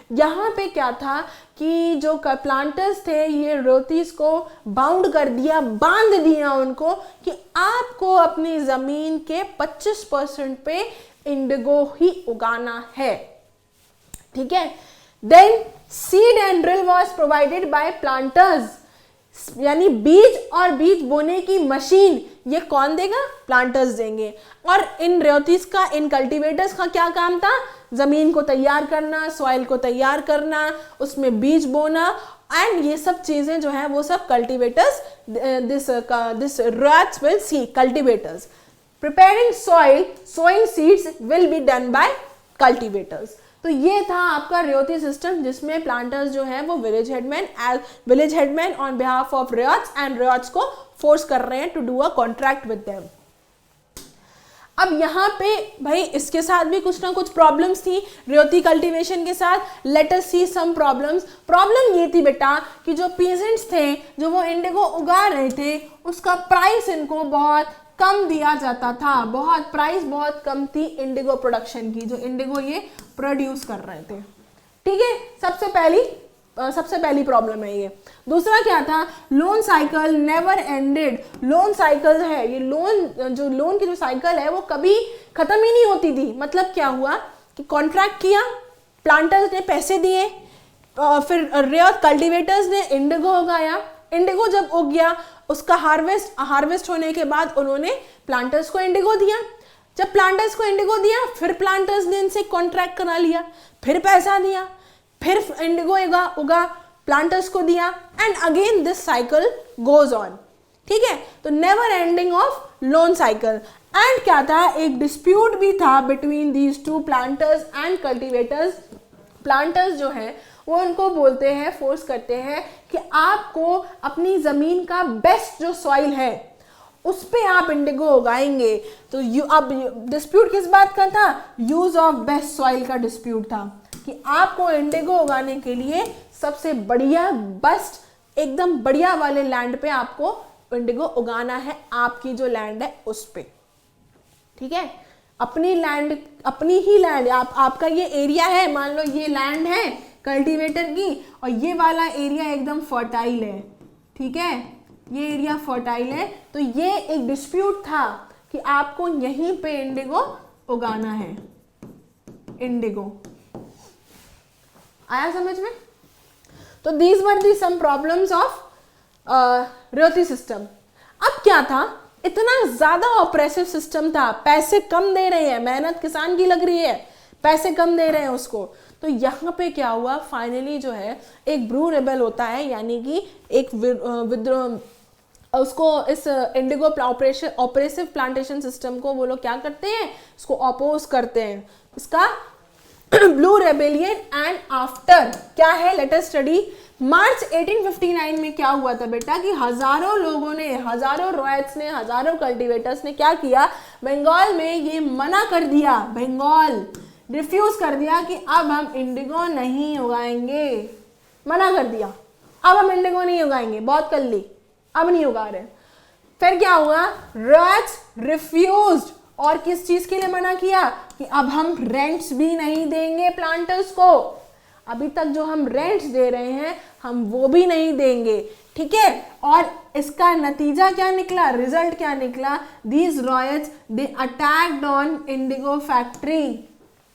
यहाँ पे क्या था कि जो प्लांटर्स थे ये रोतीस को बाउंड कर दिया, बांध दिया उनको कि आपको अपनी जमीन के 25% पे इंडिगो ही उगाना है। ठीक है, then seed and drill was provided by planters, यानी बीज और बीज बोने की मशीन ये कौन देगा, प्लांटर्स देंगे। और इन रेवतीस का, इन कल्टीवेटर्स का क्या काम था, जमीन को तैयार करना, सॉइल को तैयार करना, उसमें बीज बोना, एंड ये सब चीजें जो है वो सब cultivators, this rats will see cultivators. Preparing soil, sowing seeds will be done by cultivators. तो ये था आपका रियोती सिस्टम जिसमें प्लांटर्स जो है वो village headman on behalf of ryots and ryots को फोर्स कर रहे हैं to do a contract with them. अब यहाँ पे भाई इसके साथ भी कुछ ना कुछ प्रॉब्लम्स थी रियोती कल्टीवेशन के साथ। लेट अस सी सम प्रॉब्लम्स। प्रॉब्लम ये थी बेटा कि जो पीजेंट्स थे जो वो इंडिगो उगा रहे थे उसका प्राइस इनको बहुत कम दिया जाता था, प्राइस बहुत कम थी इंडिगो प्रोडक्शन की, जो इंडिगो ये प्रोड्यूस कर रहे थे। ठीक है, सबसे पहली प्रॉब्लम है ये। दूसरा क्या था, loan cycle never ended. Loan cycle है ये, लोन की जो साइकिल है वो कभी खत्म ही नहीं होती थी। मतलब क्या हुआ कि कॉन्ट्रैक्ट किया, प्लांटर्स ने पैसे दिए, फिर रेयर कल्टीवेटर्स ने इंडिगो उगाया, इंडिगो जब उग गया उसका हार्वेस्ट होने के बाद उन्होंने प्लांटर्स को इंडिगो दिया। जब प्लांटर्स को इंडिगो दिया फिर प्लांटर्स ने इनसे कॉन्ट्रैक्ट करा लिया, फिर पैसा दिया, फिर इंडिगो उगा प्लांटर्स को दिया, and again this cycle goes on. ठीक है, तो never ending of loan cycle. And क्या था, एक डिस्प्यूट भी था between these two planters and cultivators. Planters जो है वो उनको बोलते हैं, फोर्स करते हैं कि आपको अपनी जमीन का बेस्ट जो सॉइल है उस पे आप इंडिगो उगाएंगे। तो अब डिस्प्यूट किस बात का था, यूज ऑफ बेस्ट सॉइल का डिस्प्यूट था कि आपको इंडिगो उगाने के लिए सबसे बढ़िया, बेस्ट, एकदम बढ़िया वाले लैंड पे आपको इंडिगो उगाना है, आपकी जो लैंड है उस पे। ठीक है, अपनी ही लैंड, आपका ये एरिया है, मान लो ये लैंड है कल्टीवेटर की और ये वाला एरिया एकदम फर्टाइल है। ठीक है, ये एरिया फर्टाइल है, तो ये एक डिस्प्यूट था कि आपको यहीं पे इंडिगो उगाना है। इंडिगो आया समझ में? तो these were the some problems of ryoti system. अब क्या था, इतना ज्यादा ऑपरेसिव सिस्टम था, पैसे कम दे रहे हैं, मेहनत किसान की लग रही है, पैसे कम दे रहे हैं उसको। तो यहाँ पे क्या हुआ, फाइनली जो है एक ब्रू रेबल होता है, यानी कि एक विद्रोह, उसको इस इंडिगो ऑपरेसिव प्लांटेशन सिस्टम को वो लोग क्या करते हैं, इसको अपोज करते हैं। इसका ब्लू रेबेलियन एंड आफ्टर क्या है, लेट अस स्टडी। मार्च 1859 में क्या हुआ था बेटा कि हजारों लोगों ने, हजारों रॉयट्स ने, हजारों कल्टीवेटर्स ने क्या किया, बंगाल में ये मना कर दिया, बंगाल रिफ्यूज कर दिया कि अब हम इंडिगो नहीं उगाएंगे, मना कर दिया, अब हम इंडिगो नहीं उगाएंगे, बहुत कर ली, अब नहीं उगा रहे। फिर क्या हुआ, रॉयट्स रिफ्यूज्ड, और किस चीज के लिए मना किया कि अब हम रेंट्स भी नहीं देंगे प्लांटर्स को, अभी तक जो हम रेंट्स दे रहे हैं हम वो भी नहीं देंगे। ठीक है, और इसका नतीजा क्या निकला, रिजल्ट क्या निकला, these riots they attacked on Indigo factory,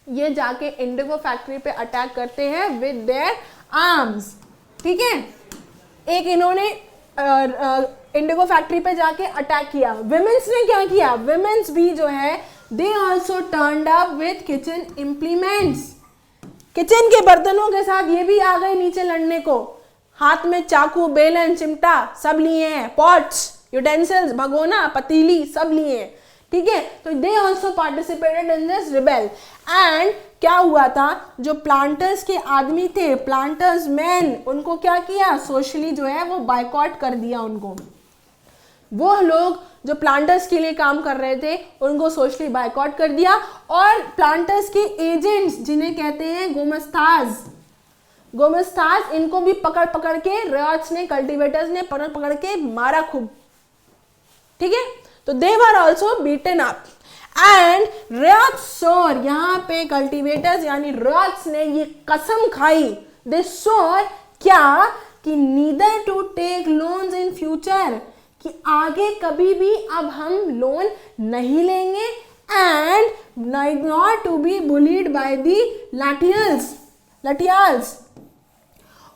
ये जाके इंडिगो फैक्ट्री पे अटैक करते हैं विद देयर आर्म्स। ठीक है, एक इन्होंने इंडिगो फैक्ट्री पे जाके अटैक किया। विमेंस ने क्या किया, विमेंस भी जो है they also turned up with kitchen implements, kitchen के बर्तनों के साथ ये भी आ गए नीचे लड़ने को। हाथ में चाकू, बेलन, चिमटा सब लिए हैं, पॉट्स, यूटेंसिल्स, भगोना, पतीली सब लिए हैं, ठीक है। तो they also participated in this rebel. And क्या हुआ था, जो प्लांटर्स के आदमी थे, प्लांटर्स मैन, उनको क्या किया, सोशली जो है वो बायकॉट कर दिया उनको। वो लोग जो प्लांटर्स के लिए काम कर रहे थे उनको सोशली बायकॉट कर दिया, और प्लांटर्स के एजेंट्स जिन्हें कहते हैं गोमस्ताज, इनको भी पकड़ पकड़ के रियाट्स ने, कल्टीवेटर्स ने पकड़ पकड़ के मारा खूब, ठीक है। तो they were also beaten up and ryots swore, यहाँ पे कल्टीवेटर्स यानी रियाट्स ने ये कसम खाई, दे सोर क्या, कि neither to take loans in future, कि आगे कभी भी अब हम लोन नहीं लेंगे, and not to be bullied by the lathiyals,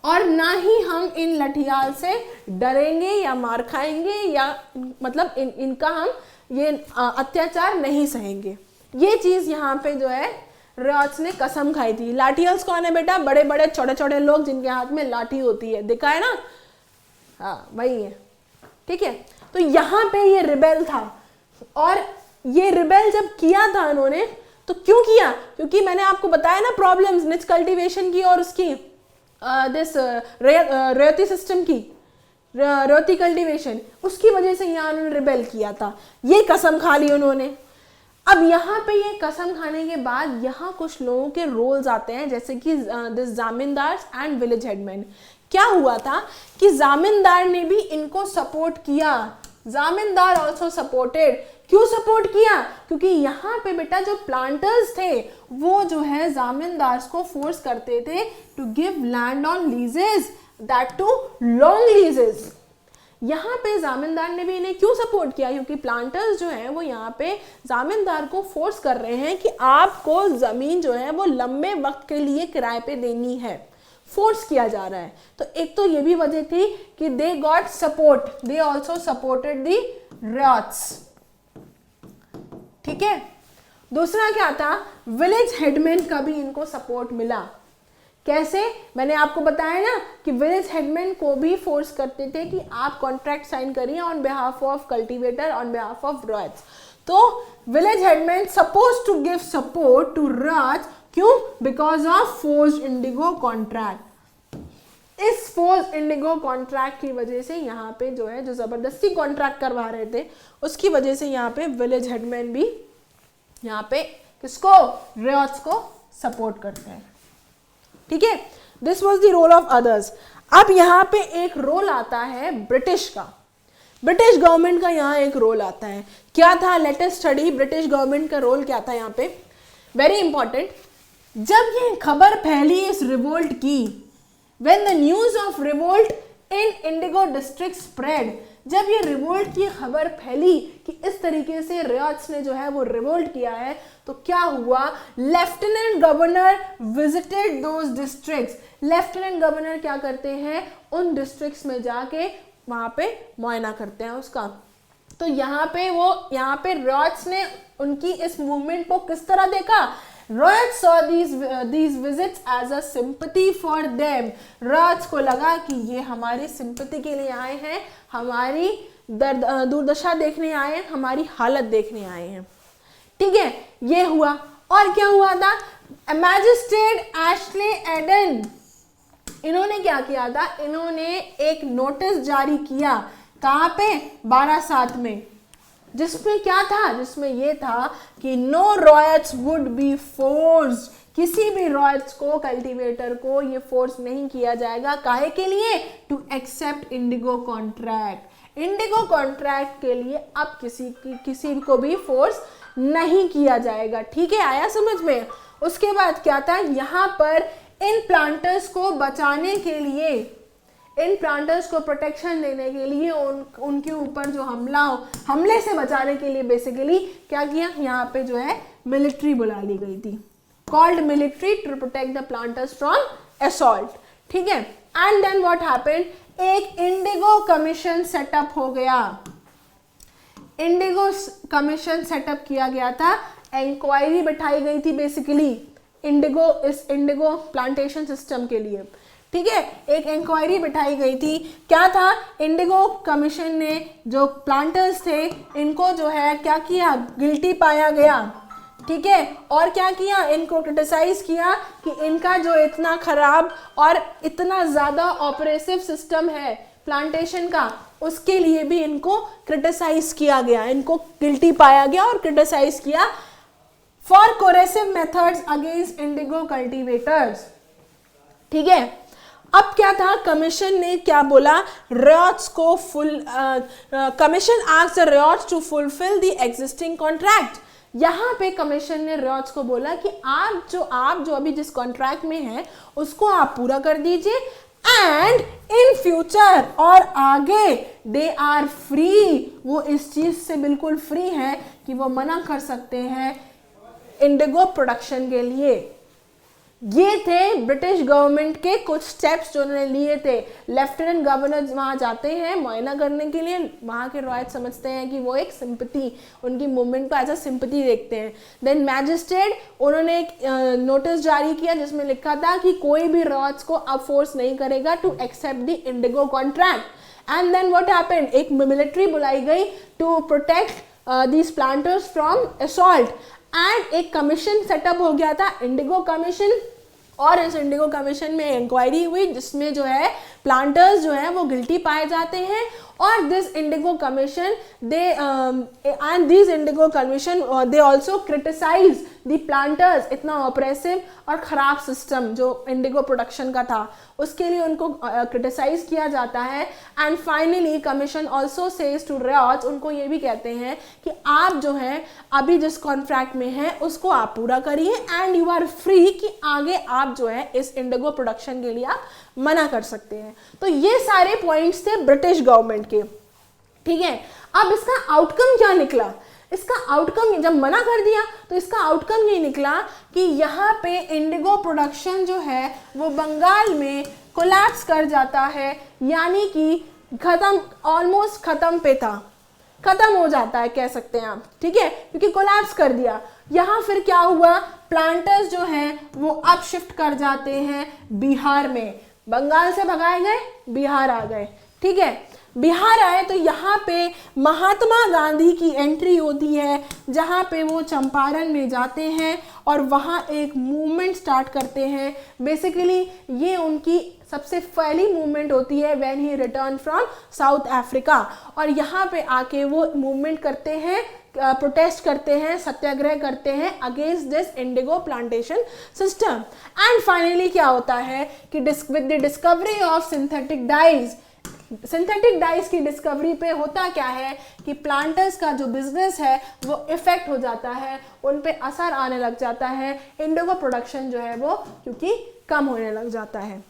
और ना ही हम इन लठियाल से डरेंगे या मार खाएंगे, या मतलब इनका हम ये अत्याचार नहीं सहेंगे। ये चीज यहाँ पे जो है रियाट्स ने कसम खाई थी। लाठियाल्स कौन है बेटा, बड़े बड़े छोटे छोटे लोग जिनके हाथ में लाठी होती है, दिखा है ना, हाँ वही है, ठीक है। तो यहाँ पे ये रिबेल था, और ये रिबेल जब किया था इन्होंने, तो क्यों किया, क्योंकि मैंने आपको बताया ना प्रॉब्लम्स निच कल्टीवेशन की और उसकी दिस रेती सिस्टम की, रेती कल्टीवेशन, उसकी वजह से यहाँ उन्होंने रिबेल किया था। ये कसम खा ली उन्होंने। अब यहाँ पे ये कसम खाने के बाद यहाँ कुछ लोगों के रोल्स आते हैं, जैसे कि दिस जामींदार्स एंड विलेज हेडमैन। क्या हुआ था कि जामींदार ने भी इनको सपोर्ट किया, जामींदार ऑल्सो सपोर्टेड। क्यों सपोर्ट किया, क्योंकि यहाँ पे बेटा जो प्लांटर्स थे वो जो है जामींदार्स को फोर्स करते थे to give land on leases, that too long leases. यहाँ पे जामींदार ने भी इन्हें क्यों सपोर्ट किया, क्योंकि प्लांटर्स जो हैं वो यहाँ पे जामींदार को फोर्स कर रहे हैं कि आपको जमीन जो है वो लंबे वक्त के लिए किराए पे देनी है, फोर्स किया जा रहा है। तो एक तो ये भी वजह थी कि they got support, they also supported the ryots, ठीक है। दूसरा क्या था, विलेज हेडमैन का भी इनको सपोर्ट मिला। कैसे, मैंने आपको बताया ना कि विलेज हेडमैन को भी फोर्स करते थे कि आप कॉन्ट्रैक्ट साइन करिए on behalf of cultivator, on behalf of ryots. तो village headman suppose to give support to ryots, क्यों, because of forced indigo contract. इस फोर्स्ड इंडिगो कॉन्ट्रैक्ट की वजह से यहाँ पे जो है, जो जबरदस्ती कॉन्ट्रैक्ट करवा रहे थे उसकी वजह से यहाँ पे विलेज हेडमैन भी यहाँ पे किसको, रियाट्स को सपोर्ट करते हैं, ठीक है। This was the role of others. अब यहाँ पे एक रोल आता है ब्रिटिश का, ब्रिटिश गवर्नमेंट का यहाँ एक रोल आता है। क्या था, late us study British government का रोल क्या था यहाँ पे, वेरी इंपॉर्टेंट। जब ये खबर फैली इस रिवोल्ट की, when the news of revolt in Indigo district spread, जब ये रिवोल्ट की खबर फैली कि इस तरीके से रियाट्स ने जो है वो रिवोल्ट किया है, तो क्या हुआ, lieutenant governor visited those districts. Lieutenant governor क्या करते हैं, उन डिस्ट्रिक्ट्स में जाके वहां पे मुआयना करते हैं उसका। तो यहाँ पे रियाट्स ने उनकी इस मूवमेंट को किस तरह देखा, Riots saw these visits as a sympathy for them. Riots को लगा कि ये हमारी सिंपैथी के लिए आए हैं, हमारी दुर्दशा देखने आए हैं, हमारी हालत देखने आए हैं, ठीक है। ये हुआ। और क्या हुआ था, मैजिस्ट्रेट एशले एडन, इन्होंने क्या किया था, इन्होंने एक नोटिस जारी किया, कहाँ पे, बारासात में, जिसमें क्या था, जिसमें ये था कि no ryots would be forced, किसी भी रॉयट्स को, कल्टीवेटर को ये फोर्स नहीं किया जाएगा, काहे के लिए, to accept indigo contract. Indigo contract के लिए अब किसी को भी फोर्स नहीं किया जाएगा, ठीक है, आया समझ में। उसके बाद क्या था, यहाँ पर इन प्लांटर्स को बचाने के लिए, इन प्लांटर्स को प्रोटेक्शन देने के लिए, उनके ऊपर जो हमले से बचाने के लिए बेसिकली क्या किया, यहाँ पे जो है मिलिट्री बुला ली गई थी, called military to protect the planters from assault, ठीक है। एंड देन व्हाट हैपेंड, एक इंडिगो कमीशन सेटअप हो गया, इंडिगो कमीशन सेटअप किया गया था, इंक्वायरी बैठाई गई थी बेसिकली इंडिगो प्लांटेशन सिस्टम के लिए, ठीक है, एक इंक्वायरी बिठाई गई थी। क्या था, इंडिगो कमीशन ने जो प्लांटर्स थे इनको जो है क्या किया, गिल्टी पाया गया। ठीक है, और क्या किया, इनको क्रिटिसाइज किया कि इनका जो इतना खराब और इतना ज़्यादा ऑपरेसिव सिस्टम है प्लांटेशन का, उसके लिए भी इनको क्रिटिसाइज किया गया, इनको गिल्टी पाया गया और क्रिटिसाइज किया for coercive methods against Indigo cultivators. ठीक है, अब क्या था, कमीशन ने क्या बोला, रियॉट्स को commission asked the ryots to fulfil the existing contract. यहाँ पे कमीशन ने रियॉट्स को बोला कि आप जो अभी जिस कॉन्ट्रैक्ट में हैं उसको आप पूरा कर दीजिए, एंड इन फ्यूचर और आगे दे आर फ्री, वो इस चीज से बिल्कुल फ्री है कि वो मना कर सकते हैं इंडिगो प्रोडक्शन के लिए। ये थे ब्रिटिश गवर्नमेंट के कुछ स्टेप्स जो उन्होंने लिए थे। लेफ्टिनेंट गवर्नर वहाँ जाते हैं मुआयना करने के लिए, वहाँ के रॉयत समझते हैं कि वो एक सिंपैथी, उनकी मूवमेंट को एज अ सिंपैथी देखते हैं। देन मैजिस्ट्रेट उन्होंने एक नोटिस जारी किया जिसमें लिखा था कि कोई भी रॉयट्स को अब फोर्स नहीं करेगा to accept the indigo contract. And then what happened, एक मिलिट्री बुलाई गई to protect these planters from assault, and एक कमीशन सेटअप हो गया था, इंडिगो कमीशन। और इस इंडिगो कमीशन में इंक्वायरी हुई जिसमें जो है प्लांटर्स जो है वो गिल्टी पाए जाते हैं, और this indigo commission they also criticise the planters, इतना ऑपरेसिव और ख़राब सिस्टम जो इंडिगो प्रोडक्शन का था उसके लिए उनको क्रिटिसाइज किया जाता है। And finally commission also says to ryots, उनको ये भी कहते हैं कि आप जो है अभी जिस कॉन्ट्रैक्ट में हैं उसको आप पूरा करिए, एंड यू आर फ्री कि आगे आप जो है इस इंडिगो प्रोडक्शन के लिए आप मना कर सकते हैं। तो ये सारे पॉइंट्स थे ब्रिटिश गवर्नमेंट के। ठीक है, अब इसका आउटकम क्या निकला, इसका आउटकम जब मना कर दिया तो इसका आउटकम ये निकला कि यहाँ पे इंडिगो प्रोडक्शन जो है वो बंगाल में कोलैप्स कर जाता है, यानी कि खत्म, ऑलमोस्ट खत्म पे था, खत्म हो जाता है कह सकते हैं आप। ठीक है, क्योंकि कोलैप्स कर दिया। यहाँ फिर क्या हुआ, प्लांटर्स जो हैं वो अब शिफ्ट कर जाते हैं बिहार में, बंगाल से भगाए गए बिहार आ गए। ठीक है, बिहार आए तो यहाँ पे महात्मा गांधी की एंट्री होती है, जहाँ पे वो चंपारण में जाते हैं और वहाँ एक मूवमेंट स्टार्ट करते हैं। बेसिकली ये उनकी सबसे पहली मूवमेंट होती है when he return from south Africa, और यहाँ पे आके वो मूवमेंट करते हैं, प्रोटेस्ट करते हैं, सत्याग्रह करते हैं against this Indigo plantation system. And finally क्या होता है कि with the discovery of synthetic dies, synthetic dies की डिस्कवरी पे होता क्या है कि प्लांटर्स का जो बिजनेस है वो इफेक्ट हो जाता है, उन पे असर आने लग जाता है, इंडिगो प्रोडक्शन जो है वो क्योंकि कम होने लग जाता है।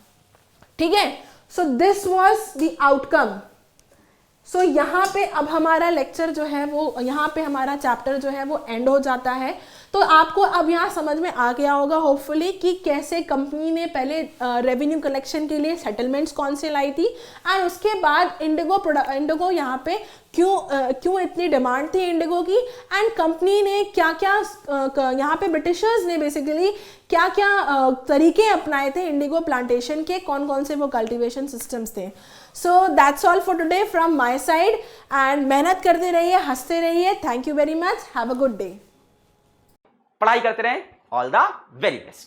ठीक है, so this was the outcome. So यहाँ पे अब हमारा लेक्चर जो है वो, यहाँ पे हमारा चैप्टर जो है वो एंड हो जाता है। तो आपको अब यहाँ समझ में आ गया होगा होपफुली कि कैसे कंपनी ने पहले रेवेन्यू कलेक्शन के लिए सेटलमेंट्स कौन से लाई थी, एंड उसके बाद इंडिगो यहाँ पे क्यों इतनी डिमांड थी इंडिगो की, एंड कंपनी ने क्या क्या यहाँ पे ब्रिटिशर्स ने बेसिकली क्या क्या तरीके अपनाए थे इंडिगो प्लांटेशन के, कौन कौन से वो कल्टीवेशन सिस्टम्स थे। So that's all for today from my side, and मेहनत करते रहिए, हंसते रहिए। Thank you very much, have a good day. पढ़ाई करते रहें, ऑल द वेरी बेस्ट।